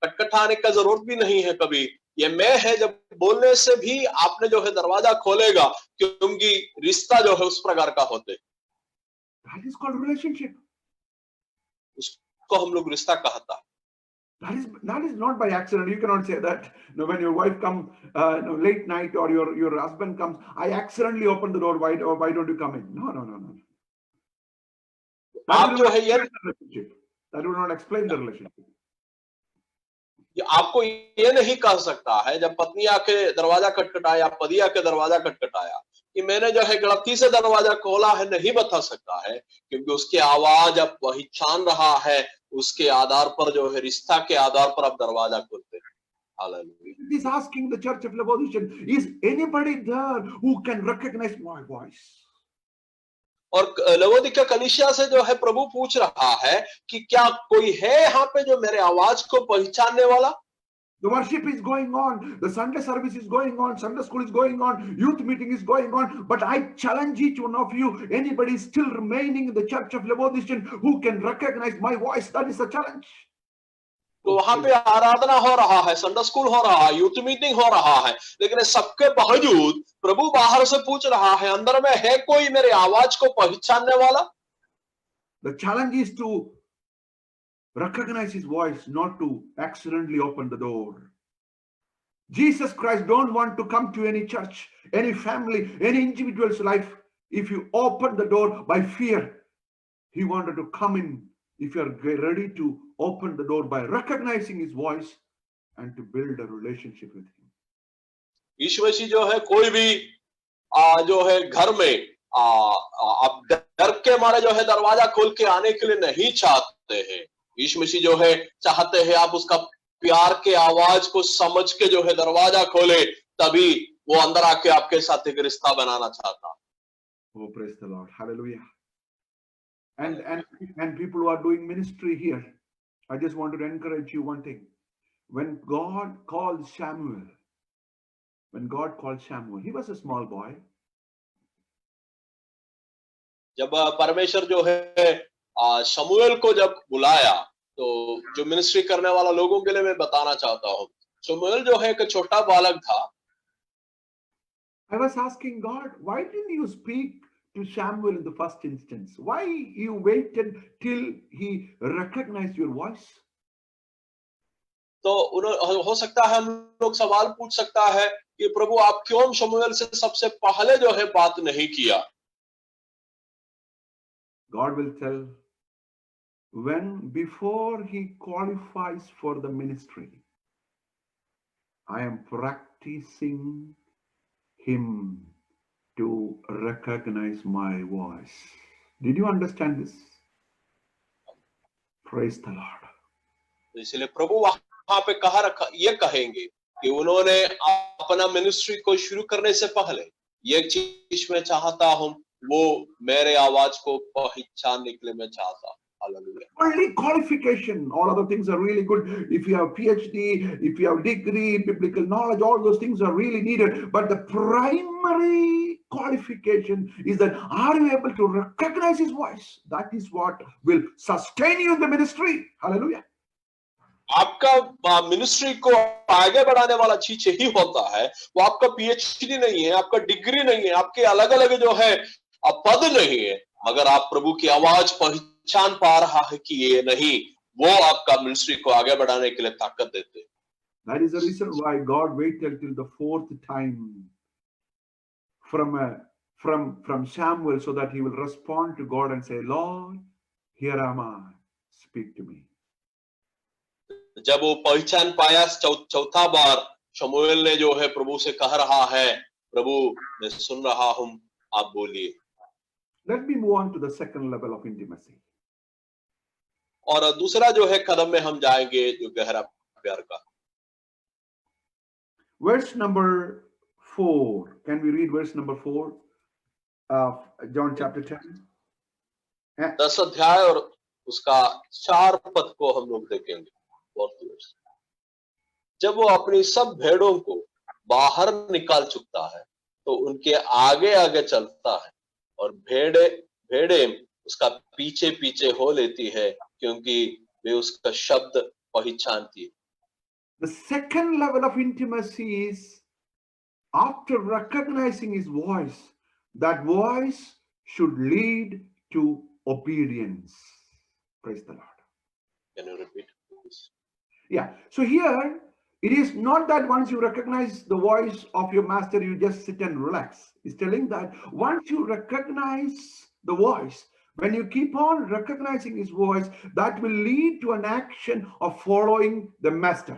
खटखटाने का जरूरत भी नहीं है। कभी ये मैं है जब बोलने से भी आपने जो है दरवाजा खोलेगा, क्योंकि रिश्ता जो है उस प्रकार का होते। That is called relationship. उसको हम लोग रिश्ता कहता है। That is not by accident. You cannot say that when your wife comes late night or your husband comes, I accidentally open the door. Why don't you come in? No. आप जो है ये that will not explain the relationship. आपको ये नहीं कह सकता है जब पत्नी आके दरवाजा खटखटाया, पति आके दरवाजा खटखटाया, कि मैंने जो है गलती से दरवाजा खोला है, नहीं बता सकता है, क्योंकि उसकी आवाज अब पहचान रहा है, उसके आधार पर जो है रिश्ता के आधार पर आप दरवाजा खोलते हैं। Hallelujah. He's asking the church of Laodicean, is anybody there who can recognize my voice? और लवोदिकिया कलीसिया से जो है प्रभु पूछ रहा है कि क्या कोई है यहाँ पे जो मेरे आवाज को पहचानने वाला? The worship is going on, the Sunday service is going on, Sunday school is going on, youth meeting is going on, but I challenge each one of you, anybody still remaining in the church of Laodicean who can recognize my voice, that is the challenge. तो वहां पे आराधना हो रहा है, Sunday school हो रहा है, youth meeting हो रहा है, लेकिन सबके बावजूद प्रभु बाहर से पूछ रहा है, अंदर में है कोई मेरे आवाज को पहचानने वाला? The challenge is to recognize his voice, not to accidentally open the door. Jesus Christ don't want to come to any church, any family, any individual's life if you open the door by fear. He wanted to come in if you are ready to open the door by recognizing his voice and to build a relationship with him. यीशु मसीह जो है कोई भी जो है घर में आप डर के मारे जो है दरवाजा खोल के आने के लिए नहीं चाहते हैं। यीशु मसीह जो है चाहते हैं आप उसका प्यार के आवाज को समझ के जो है दरवाजा खोले, तभी वो अंदर आके आपके साथ एक रिश्ता बनाना चाहता। Oh, praise the Lord. Hallelujah. And people who are doing ministry here, I just wanted to encourage you one thing. When God called Samuel, he was a small boy. जब परमेश्वर जो है शमूएल को जब बुलाया, तो जो मिनिस्ट्री करने वाला लोगों के लिए मैं बताना चाहता हूँ, शमूएल जो है एक छोटा बालक था। I was asking God, why didn't you speak to Samuel in the first instance? Why you waited till he recognized your voice? तो हो सकता है हम लोग सवाल पूछ सकता है कि प्रभु आप क्यों शमूएल से सबसे पहले जो है बात नहीं किया? God will tell, when before he qualifies for the ministry, I am practicing him to recognize my voice. Did you understand this? Praise the Lord. तो इसलिए प्रभु वहां पे कहा रखा, ये कहेंगे कि उन्होंने अपना मिनिस्ट्री को शुरू करने से पहले ये चीज मैं चाहता हूं, वो मेरे आवाज को पहचानने के लिए मैं चाहता हूं। Hallelujah. Only qualification, all other things are really good. If you have PhD, if you have degree, biblical knowledge, all those things are really needed. But the primary qualification is that are you able to recognize his voice? That is what will sustain you in the ministry. Hallelujah. आपका ministry को आगे बढ़ाने वाला चीज यही होता है, वो आपका पीएचडी नहीं है, आपका डिग्री नहीं है, आपके अलग अलग जो है पद नहीं है, मगर आप प्रभु की आवाज पहचान पा रहा है कि ये नहीं, वो आपका मिनिस्ट्री को आगे बढ़ाने के लिए ताकत देते हैं। That is the reason why God waited till the fourth time from Samuel, so that he will respond to God and say, Lord, here am I, speak to me. जब वो पहचान पाया चौथा बार शमूएल ने जो है प्रभु से कह रहा है, प्रभु मैं सुन रहा हूं, आप बोलिए। Let me move on to the second level of intimacy. और दूसरा जो है कदम में हम जाएंगे जो गहरा प्यार का। Verse number 4. Can we read verse number 4 of John chapter 10? 10 अध्याय और उसका 4 पद को हम लोग देखेंगे। जब वो अपनी सब भेड़ों को बाहर निकाल चुकता है, तो उनके आगे आगे चलता है और भेड़े उसका पीछे पीछे हो लेती है, क्योंकि वे उसका शब्द पहचानती है। The second level of intimacy is after recognizing his voice, that voice should lead to obedience. Praise the Lord. Can you repeat, please? Yeah. So here, it is not that once you recognize the voice of your master, you just sit and relax. It's telling that once you recognize the voice, when you keep on recognizing his voice, that will lead to an action of following the master.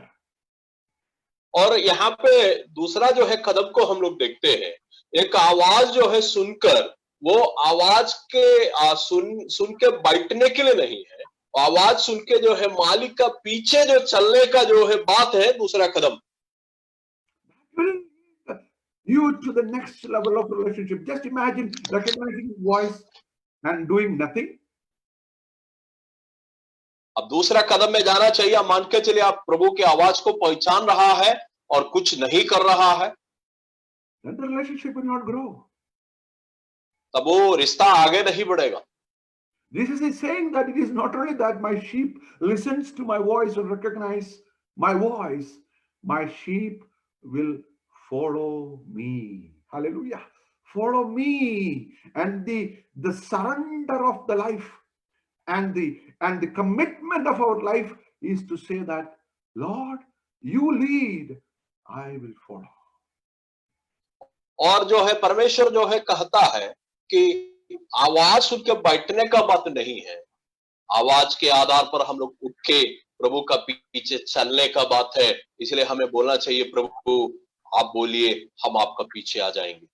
और यहाँ पे दूसरा जो है कदम को हम लोग देखते हैं, एक आवाज जो है सुनकर, वो आवाज के सुन के बैठने के लिए नहीं है, आवाज सुन के जो है मालिक का पीछे जो चलने का जो है बात है, दूसरा कदम। You to the next level of relationship. Just imagine recognizing his voice and doing nothing. अब दूसरा कदम में जाना चाहिए, मान के चलिए आप प्रभु की आवाज को पहचान रहा है और कुछ नहीं कर रहा है, Then the relationship will not grow. तब वो रिश्ता आगे नहीं बढ़ेगा। Jesus is saying that it is not only that my sheep listens to my voice or recognize my voice, my sheep will follow me. Hallelujah. Follow me. And the surrender of the life and the commitment of our life is to say that, Lord, you lead, I will follow. और जो है परमेश्वर जो है कहता है कि आवाज सुन के बैठने का बात नहीं है, आवाज के आधार पर हम लोग उठ के प्रभु का पीछे चलने का बात है। इसलिए हमें बोलना चाहिए, प्रभु आप बोलिए, हम आपका पीछे आ जाएंगे।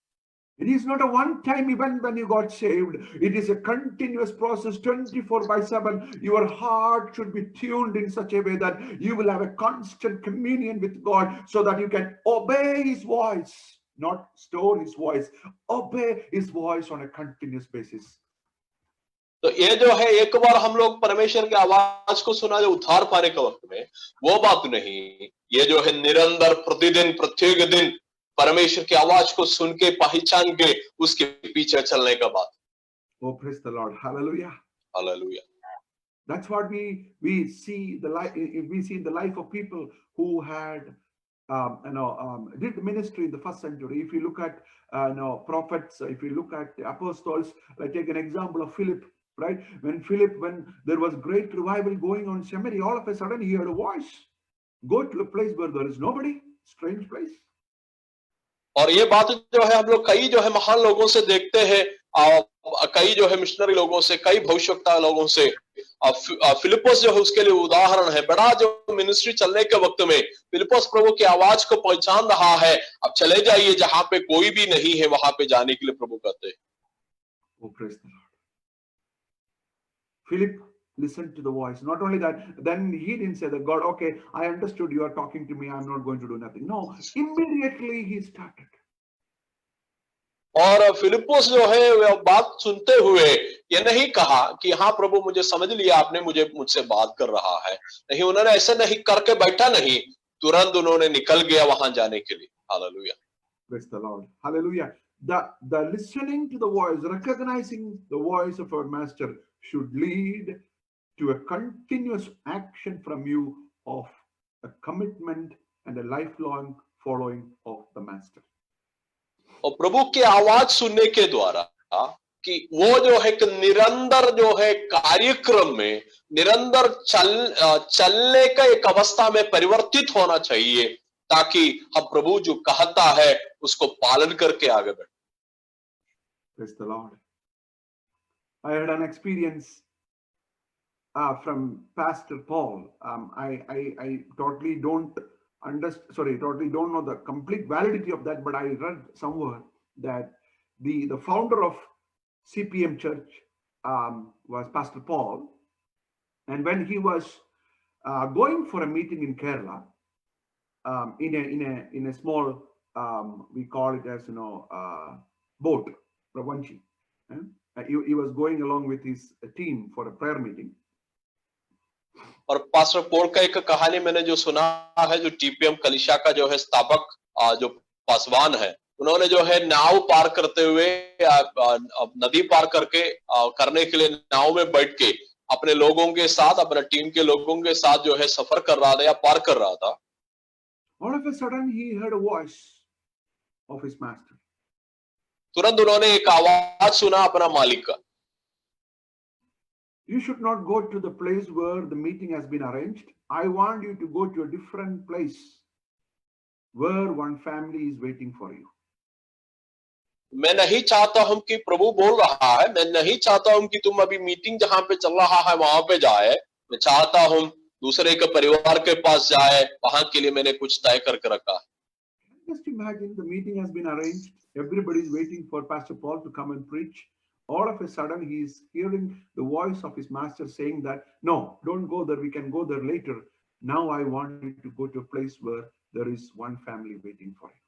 It is not a one-time event when you got saved. It is a continuous process, 24/7. Your heart should be tuned in such a way that you will have a constant communion with God, so that you can obey his voice, not store his voice, obey his voice on a continuous basis. तो ये जो है एक बार हम लोग परमेश्वर की आवाज को सुना जो उद्धार पाने के वक्त में, वो बात नहीं, ये जो है निरंतर प्रतिदिन प्रत्येक दिन परमेश्वर की आवाज को सुन के पहचान के उसके पीछे चलने का बात। Oh, praise the Lord. Hallelujah. Hallelujah. That's what we see the life we see in the life of people who had did the ministry in the first century. If you look at prophets, if you look at apostles, like take an example of Philip, right? When there was great revival going on in Samaria, all of a sudden he heard a voice, go to a place where there is nobody, strange place. और ये बात जो है हम लोग कई जो है महान लोगों से देखते हैं, कई जो है मिशनरी लोगों से, कई भविष्यवक्ता लोगों से। फिलिपस जो है उसके लिए उदाहरण है। बड़ा जो मिनिस्ट्री चलने के वक्त में फिलिपस प्रभु की आवाज को पहचान रहा है। अब चले जाइए जहां पे कोई भी नहीं है, वहां पे जाने के लिए प्रभु कहते हैं। Oh, praise the Lord. Philip listened to the voice. Not only that, then he didn't say that God, okay, I understood you are talking to me, I'm not going to do nothing. No, immediately he started. और Philip's जो है वह बात सुनते हुए ये नहीं कहा कि हाँ प्रभु मुझे समझ लिया, आपने मुझसे बात कर रहा है। नहीं, उन्होंने ऐसे नहीं करके बैठा नहीं, तुरंत उन्होंने निकल गया वहां जाने के लिए। Hallelujah. Praise the Lord. Hallelujah. The listening to the voice, recognizing the voice of our master should lead to a continuous action from you of a commitment and a lifelong following of the master. और प्रभु की आवाज सुनने के द्वारा कि वो जो है कि निरंतर जो है कार्यक्रम में निरंतर चलने का एक अवस्था में परिवर्तित होना चाहिए, ताकि हम प्रभु जो कहता है उसको पालन करके आगे बढ़े। Praise the Lord. I had an experience from Pastor Paul. I totally don't totally don't know the complete validity of that, but I read somewhere that the founder of CPM Church was Pastor Paul, and when he was going for a meeting in Kerala, in a small we call it as boat, Pravanchi. He was going along with his team for a prayer meeting. और pastor Paul का एक कहानी मैंने जो सुना है, जो TPM कलीसिया का जो है स्थापक जो पासवान है, उन्होंने जो है नाव पार करते हुए नदी पार करने के लिए नाव में बैठ के अपने लोगों के साथ, अपने टीम के लोगों के साथ जो है सफर कर रहा था या पार कर रहा था। All of a sudden he heard a voice of his master. तुरंत उन्होंने एक आवाज सुना अपना मालिक का। You should not go to the place where the meeting has been arranged. I want you to go to a different place where one family is waiting for you. मैं नहीं चाहता हूं कि प्रभु बोल रहा है, मैं नहीं चाहता हूं कि तुम अभी मीटिंग जहां पे चल रहा है वहां पे जाए। मैं चाहता हूं दूसरे के परिवार के पास जाए, वहां के लिए मैंने कुछ तय करके रखा है। Just imagine the meeting has been arranged. Everybody is waiting for Pastor Paul to come and preach. All of a sudden, he is hearing the voice of his master saying that, no, don't go there. We can go there later. Now I want you to go to a place where there is one family waiting for you.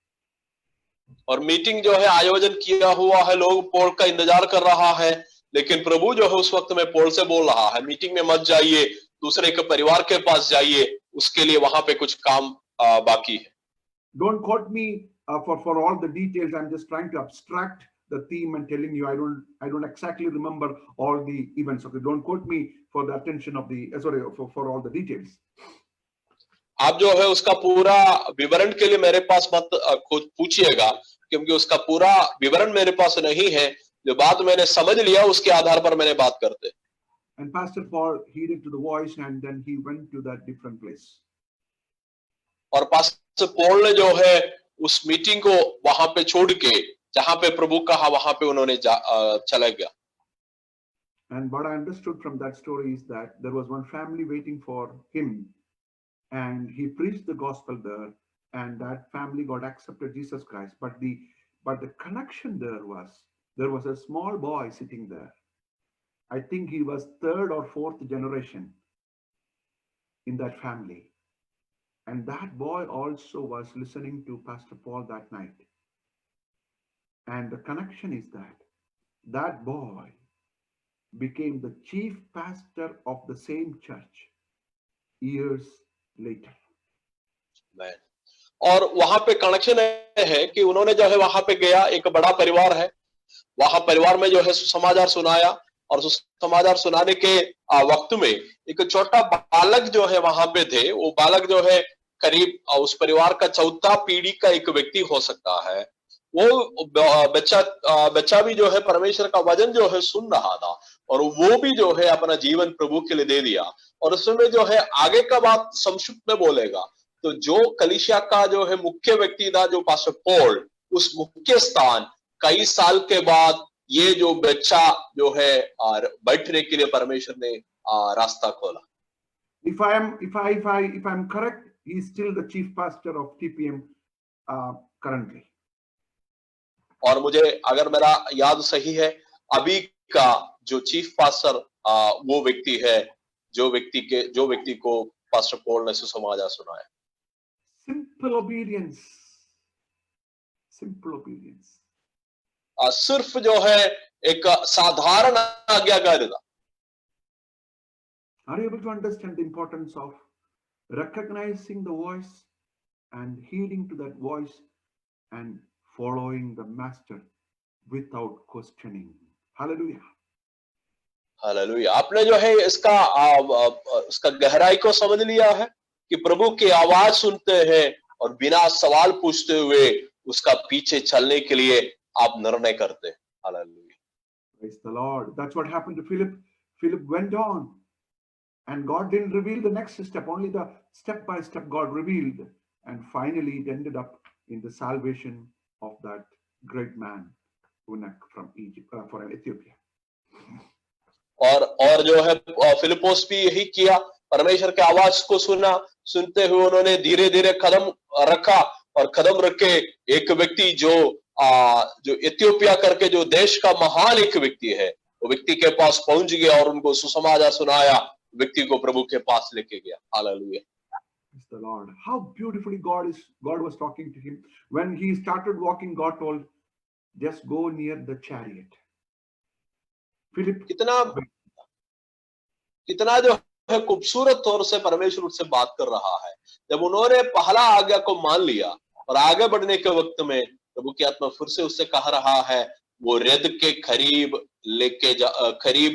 और meeting जो है आयोजन किया हुआ है, लोग Paul का इंतजार कर रहा है, लेकिन प्रभु जो है उस वक्त में पॉल से बोल रहा है, मीटिंग में मत जाइए, दूसरे के परिवार के पास जाइए, उसके लिए वहां पे कुछ काम बाकी है। Don't quote me for all the details. I'm just trying to abstract the theme and telling you I don't exactly remember all the events. Okay, don't quote me for the attention of the for all the details. आप जो है उसका पूरा विवरण के लिए मेरे पास मत पूछिएगा, क्योंकि उसका पूरा विवरण मेरे पास नहीं है। जो बात मैंने समझ लिया उसके आधार पर मैंने बात करते। And Pastor Paul heeded to the voice and then he went to that different place. और पास्टर पॉल ने जो है उस मीटिंग को वहां पे छोड़ के जहां पे प्रभु कहा वहां पे उन्होंने चला गया। And what I understood from that story is that there was one family waiting for him, and he preached the gospel there, and that family got accepted Jesus Christ. But the connection there was a small boy sitting there. I think he was third or fourth generation in that family. And that boy also was listening to Pastor Paul that night. And the connection is that boy became the chief pastor of the same church years later. और वहां पे connection है कि उन्होंने जो है वहां पे गया, एक बड़ा परिवार है, वहां परिवार में जो है सुसमाचार सुनाया और सुसमाचार सुनाने के वक्त में एक छोटा बालक जो है वहां पे थे। वो बालक जो है करीब उस परिवार का चौथा पीढ़ी का एक व्यक्ति हो सकता है। वो बच्चा भी जो है परमेश्वर का वचन जो है सुन रहा था और वो भी जो है अपना जीवन प्रभु के लिए दे दिया। और उसमें जो है आगे का बात संक्षिप्त में बोलेगा, तो जो कलीसिया का जो है मुख्य व्यक्ति था, जो पास्टर पॉल, उस मुख्य स्थान कई साल के बाद ये जो बच्चा जो है और बैठने के लिए परमेश्वर ने रास्ता खोला। If I'm correct, he is still the chief pastor of TPM currently. और मुझे अगर मेरा याद सही है, अभी का जो चीफ पास्टर वो व्यक्ति है जो व्यक्ति को पास्टर पॉल ने सुसमाचार सुनाया। Simple obedience. Simple obedience. सिर्फ जो है एक साधारण आज्ञाकारिता। Are you able to understand the importance of recognizing the voice and heeding to that voice and following the master without questioning? Hallelujah. Hallelujah. आपने जो है इसका गहराई को समझ लिया है कि प्रभु की आवाज सुनते हैं और बिना सवाल पूछते हुए उसका पीछे चलने के लिए आप निर्णय करते हैं। Hallelujah. Praise the Lord. That's what happened to Philip. Philip went on and God didn't reveal the next step, only the step by step God revealed. And finally it ended up in the salvation of that great man, eunuch from Egypt, from Ethiopia. और जो है फिलिपोस भी यही किया, परमेश्वर के आवाज को सुनते हुए उन्होंने धीरे धीरे कदम रखा और कदम रख के एक व्यक्ति जो इथियोपिया करके जो देश का महान एक व्यक्ति है, वो व्यक्ति के पास पहुंच गया और उनको सुसमाचार सुनाया, व्यक्ति को प्रभु के पास लेके गया। Hallelujah. Praise the Lord. How beautifully God was talking to him. When he started walking, God told, just go near the chariot. Philip, कितना जो है खूबसूरत तौर से परमेश्वर उससे बात कर रहा है। जब उन्होंने पहला आज्ञा को मान लिया और आगे बढ़ने के वक्त में प्रभु की आत्मा फिर से उससे कह रहा है, वो रथ के करीब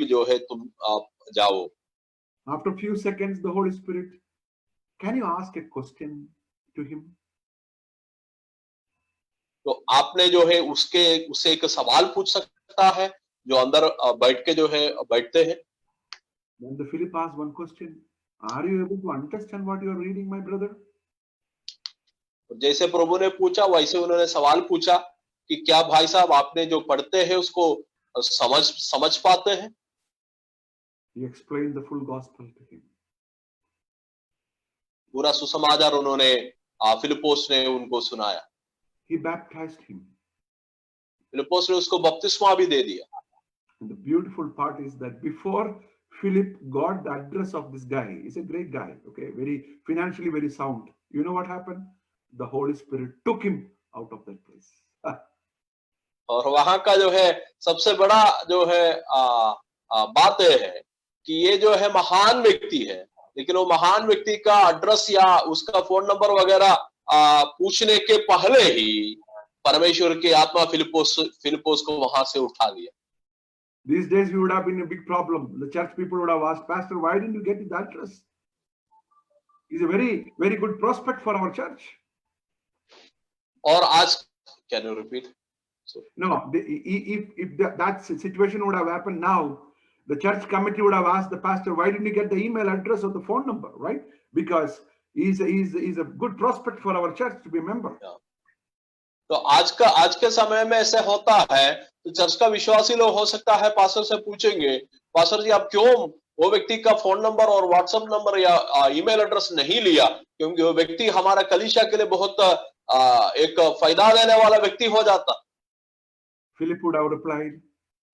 जो है तुम जाओ। After a few seconds, the Holy Spirit, can you ask a question to him? तो आपने जो है उससे एक सवाल पूछ सकता है, जो अंदर बैठ के जो है बैठते हैं। Then the Philip asked one question. Are you able to understand what you are reading, my brother? जैसे प्रभु ने पूछा वैसे उन्होंने सवाल पूछा कि क्या भाई साहब आपने जो पढ़ते हैं उसको समझ पाते हैं? He explained the full gospel to him. पूरा सुसमाचार उन्होंने फिलिपोस ने उनको सुनाया। He baptized him. फिलिपोस ने उसको बपतिस्मा भी दे दिया। And the beautiful part is that before Philip got the address of this guy, he's a great guy, okay, very financially very sound. You know what happened? The Holy Spirit took him out of that place. और वहां का जो है सबसे बड़ा जो है बात है कि ये जो है महान व्यक्ति है, लेकिन वो महान व्यक्ति का एड्रेस या उसका फोन नंबर वगैरह पूछने के पहले ही परमेश्वर की आत्मा फिलिपोस को वहां से उठा लिया। These days we would have been a big problem. The church people would have asked, Pastor, why didn't you get his address? He's a very, very good prospect for our church. और आज, can you repeat? No, if that situation would have happened now, the church committee would have asked the pastor, why didn't you get the email address or the phone number, right? Because he's a good prospect for our church to be a member. Yeah. तो आज के समय में ऐसे होता है, तो church का विश्वासी लोग हो सकता है पास्टर से पूछेंगे, पास्टर जी आप क्यों वो व्यक्ति का फोन नंबर और व्हाट्सएप नंबर या ईमेल एड्रेस नहीं लिया, क्योंकि वो व्यक्ति हमारा कलीसिया के लिए बहुत एक फायदा देने वाला व्यक्ति हो जाता। Philip would have replied,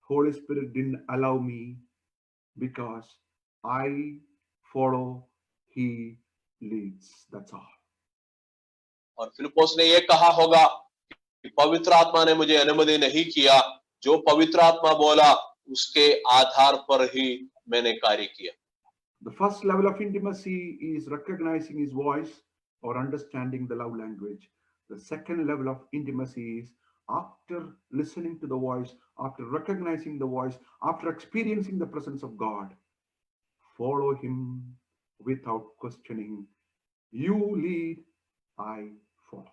Holy Spirit didn't allow me because I follow, he leads. That's all. और फिलिपोस ने ये कहा होगा कि पवित्र आत्मा ने मुझे अनुमति नहीं किया, जो पवित्र आत्मा बोला उसके आधार पर ही मैंने कार्य किया। The first level of intimacy is recognizing his voice or understanding the love language. The second level of intimacy is after listening to the voice, after recognizing the voice, after experiencing the presence of God, follow him without questioning. You lead, I follow.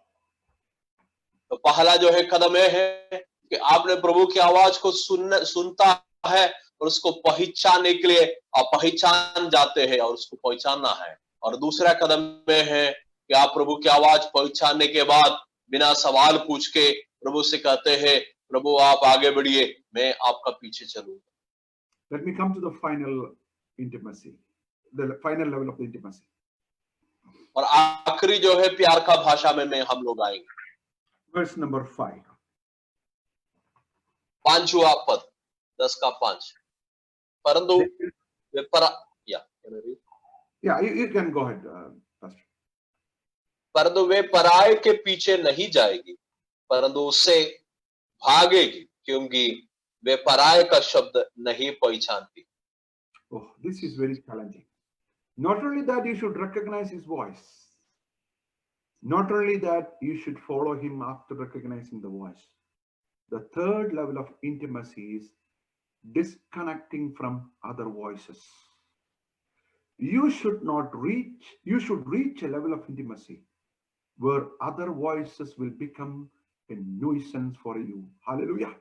तो पहला जो है कदम यह है कि आपने प्रभु की आवाज को सुनता है और उसको पहचानने के लिए आप पहचान जाते हैं और उसको पहचानना है। और दूसरा कदम यह है कि आप प्रभु की आवाज पहचानने के बाद बिना सवाल पूछ के प्रभु से कहते हैं, प्रभु आप आगे बढ़िए, मैं आपका पीछे चलूंगा। Let me come to the final intimacy, the final level of the intimacy. और आखिरी जो है प्यार का भाषा में हम लोग आएंगे। Verse number 5. पांचवा पद, 10 का 5। परंतु वे you can go ahead, Pastor. परंतु वे पराये के पीछे नहीं जाएगी, परंतु उससे भागेगी, क्योंकि वे पराये का शब्द नहीं पहचानती। Oh, this is very challenging. Not only that you should recognize his voice, not only that you should follow him after recognizing the voice. The third level of intimacy is disconnecting from other voices. You should reach a level of intimacy where other voices will become a nuisance for you. Hallelujah.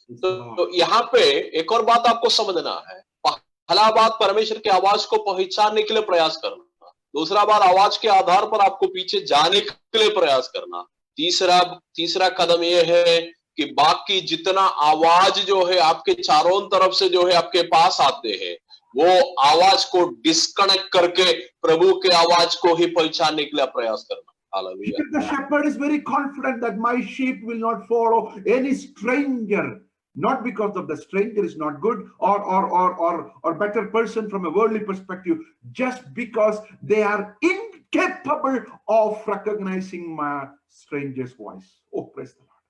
तो यहाँ पे एक और बात आपको समझना है। पहला बात परमेश्वर की आवाज को पहचानने के लिए प्रयास करना, दूसरा बात आवाज के आधार पर आपको पीछे जाने के लिए प्रयास करना, तीसरा कदम यह है कि बाकी जितना आवाज जो है आपके चारों तरफ से जो है आपके पास आते हैं, वो आवाज को डिस्कनेक्ट करके प्रभु के आवाज को ही पहचानने के लिए प्रयास करना। Hallelujah. The shepherd is very confident that my sheep will not follow any stranger, not because of the stranger is not good or better person from a worldly perspective, just because they are incapable of recognizing my stranger's voice. Oh, praise the Lord.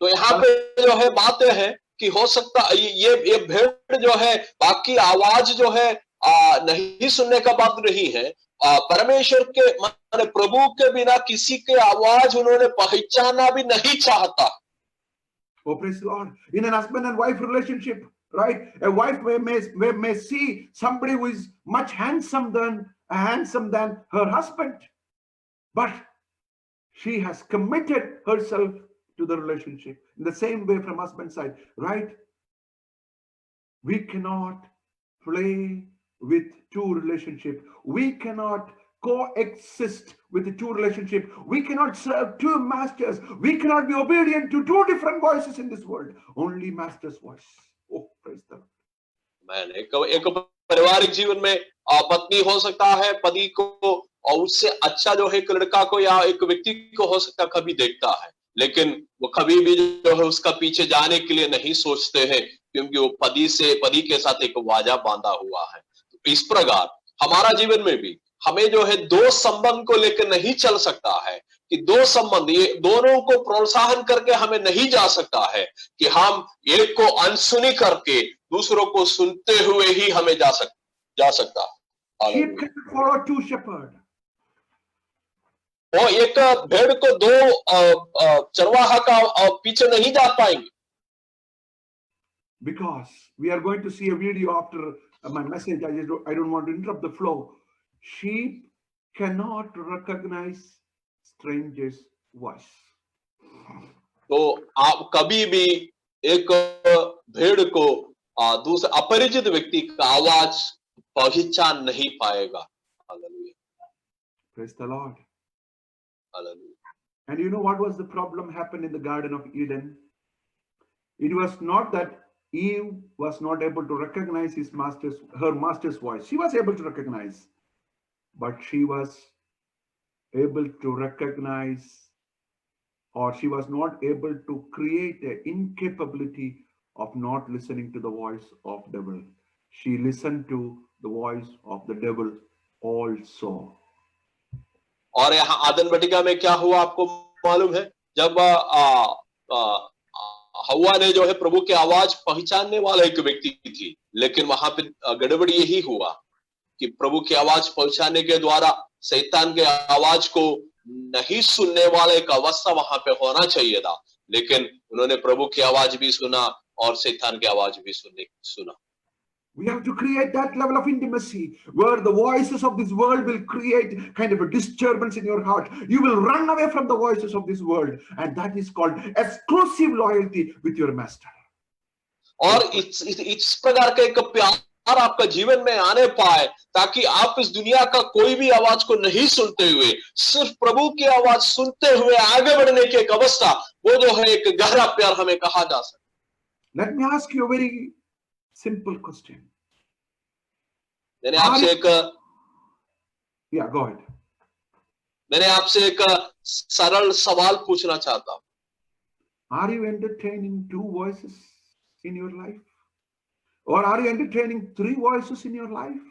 तो यहाँ पे जो है बात है कि हो सकता ये भेड़ जो है बाकी आवाज जो है नहीं सुनने का बात नहीं है, परमेश्वर के माने प्रभु के बिना किसी के आवाज उन्होंने पहचाना भी नहीं चाहता। Oh, praise the Lord. In an husband and wife relationship, right? A wife may see somebody who is much handsome than her husband, but she has committed herself to the relationship. In the same way from husband's side, right? We cannot play with two relationships. We cannot coexist with the two relationship. We cannot serve two masters. We cannot be obedient to two different voices in this world. Only master's voice. Oh, praise the Lord. Man, एक पारिवारिक जीवन में पत्नी हो सकता है पति को, और उससे अच्छा जो है एक लड़का को या एक व्यक्ति को हो सकता कभी देखता है, लेकिन वो कभी भी जो है उसका पीछे जाने के लिए नहीं सोचते हैं, क्योंकि वो पति के साथ एक वादा बांधा हुआ है। इस प्रकार हमारा जीवन में भी हमें जो है दो संबंध को लेकर नहीं चल सकता है कि दो संबंध, ये दोनों को प्रोत्साहन करके हमें नहीं जा सकता है कि हम एक को अनसुनी करके दूसरों को सुनते हुए ही हमें जा सकता। Sheep can follow two shepherds. वो एक भेड़ को दो चरवाहा का पीछे नहीं जा पाएंगे। Because we are going to see a video after my message. I don't want to interrupt the flow. Sheep cannot recognize strangers' voice. तो आप कभी भी एक भेड़ को दूसरे अपरिचित व्यक्ति का आवाज पहचान नहीं पाएगा। Hallelujah. Praise the Lord. Hallelujah. And you know what was the problem happened in the Garden of Eden? It was not that Eve was not able to recognize her master's voice. She was able to recognize, but she was able to recognize, or she was not able to create an incapability of not listening to the voice of devil. She listened to the voice of the devil also. और यहाँ आदन बटिका में क्या हुआ आपको मालूम है? जब हवा ने जो है प्रभु की आवाज पहचानने वाला एक व्यक्ति थी, लेकिन वहां पे गड़बड़ी यही हुआ कि प्रभु की आवाज पहचानने के द्वारा शैतान के आवाज को नहीं सुनने वाले एक अवस्था वहां पे होना चाहिए था, लेकिन उन्होंने प्रभु की आवाज भी सुना और शैतान की आवाज भी सुना। We have to create that level of intimacy where the voices of this world will create kind of a disturbance in your heart. You will run away from the voices of this world, and that is called exclusive loyalty with your master. और इस प्रकार का एक प्यार आपका जीवन में आने पाए, ताकि आप इस दुनिया का कोई भी आवाज को नहीं सुनते हुए सिर्फ प्रभु की आवाज सुनते हुए आगे बढ़ने की एक अवस्था, वो जो है एक गहरा प्यार हमें कहा जा सकता। Let me ask you a very simple question. मैंने आपसे एक Yeah, go ahead. मैंने आपसे एक सरल सवाल पूछना चाहता हूं। Are you entertaining two voices in your life? Or are you entertaining three voices in your life?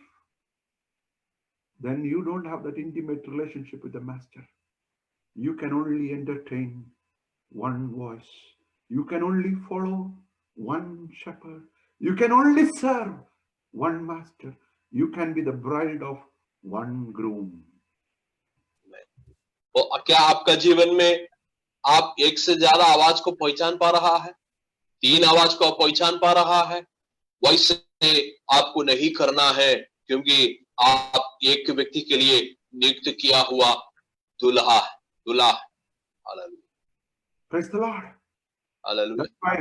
Then you don't have that intimate relationship with the master. You can only entertain one voice. You can only follow one shepherd. You can only serve one master. You can be the bride of one groom. तो क्या आपका जीवन में आप एक से ज्यादा आवाज को पहचान पा रहा है? तीन आवाज को पहचान पा रहा है? वैसे आपको नहीं करना है, क्योंकि आप एक व्यक्ति के लिए नियुक्त किया हुआ दूल्हा है। Hallelujah. Praise the Lord. Hallelujah. That's why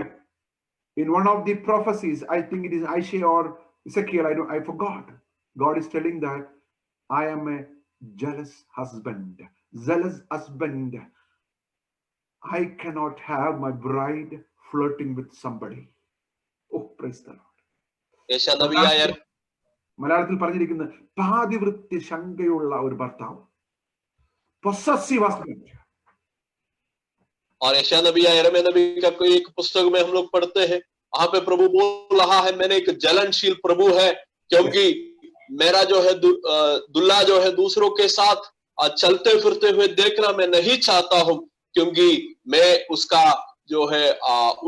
in one of the prophecies, I think it is Isaiah or Ezekiel, I forgot. God is telling that I am a jealous husband. I cannot have my bride flirting with somebody. Oh, praise the Lord. മലയാളത്തിൽ പറഞ്ഞിരിക്കുന്നത് പാതിവൃത്യ ശങ്കയുള്ള ഒരു ഭർത്താവ്. Possessive husband. और यशायाह नबी या यिर्मयाह नबी का कोई एक पुस्तक में हम लोग पढ़ते हैं, वहां पे प्रभु बोल रहा है, मैंने एक जलनशील प्रभु है, क्योंकि मेरा जो है दुल्हा जो है दूसरों के साथ चलते फिरते हुए देखना मैं नहीं चाहता हूं, क्योंकि मैं उसका जो है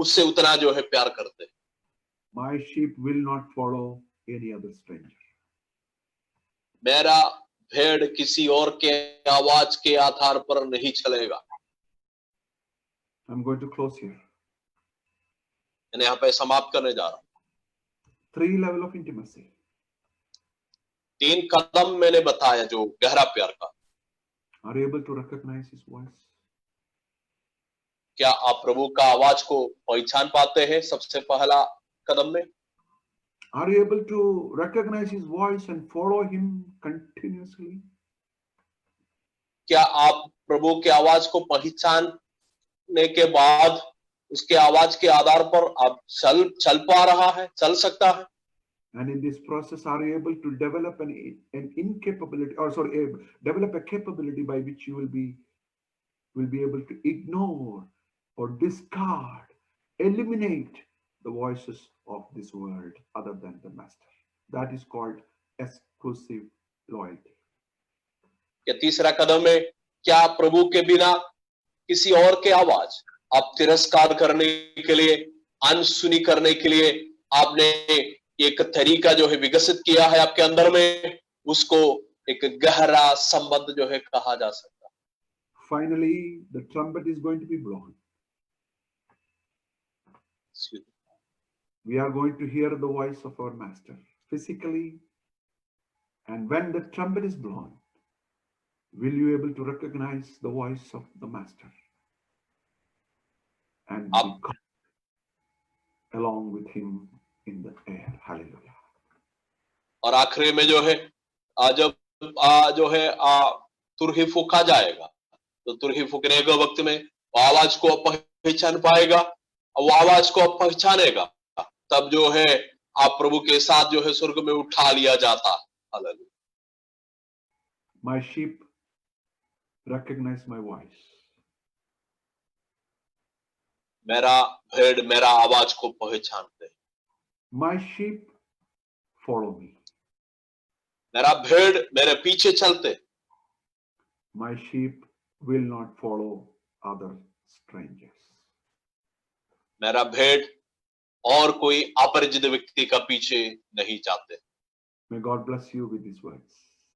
उससे उतना जो है प्यार करते हैं। My sheep will not follow any other stranger. मेरा भेड़ किसी और के आवाज के आधार पर नहीं चलेगा। I'm going to close here. मैंने यहाँ पे समाप्त करने जा रहा हूँ। 3 level of intimacy. 3 कदम मैंने बताया जो गहरा प्यार का। Are you able to recognize his voice? क्या आप प्रभु का आवाज को पहचान पाते हैं? सबसे पहला कदम में Are you able to recognize his voice and follow him continuously? क्या आप प्रभु के आवाज को पहचानने के बाद उसके आवाज के आधार पर आप चल पा रहा है, चल सकता है? And in this process, are you able to develop an incapability, or sorry, develop a capability by which you will be able to ignore or discard, eliminate the voices of this world other than the master? That is called exclusive loyalty. या तीसरा कदम है, क्या प्रभु के बिना किसी और के आवाज आप तिरस्कार करने के लिए, अनसुनी करने के लिए आपने एक तरीका जो है विकसित किया है आपके अंदर में, उसको एक गहरा संबंध जो है कहा जा सकता है। Finally, the trumpet is going to be blown. We are going to hear the voice of our master physically, and when the trumpet is blown, will you able to recognize the voice of the master and be along with him in the air? Hallelujah. और आखिरी में जो है जब जो है तुरही फूका जाएगा, तो तुरही फूकने के वक्त में आवाज को पहचान पाएगा, वो आवाज को पहचानेगा, तब जो है आप प्रभु के साथ जो है स्वर्ग में उठा लिया जाता। Hallelujah. My sheep recognize my voice. मेरा भेड़ मेरा आवाज को पहचानते हैं। My sheep follow me. मेरा भेड़ मेरे पीछे चलते। My sheep will not follow other strangers. मेरा भेड़ और कोई अपरिचित व्यक्ति का पीछे नहीं जाते। May God bless you with these words.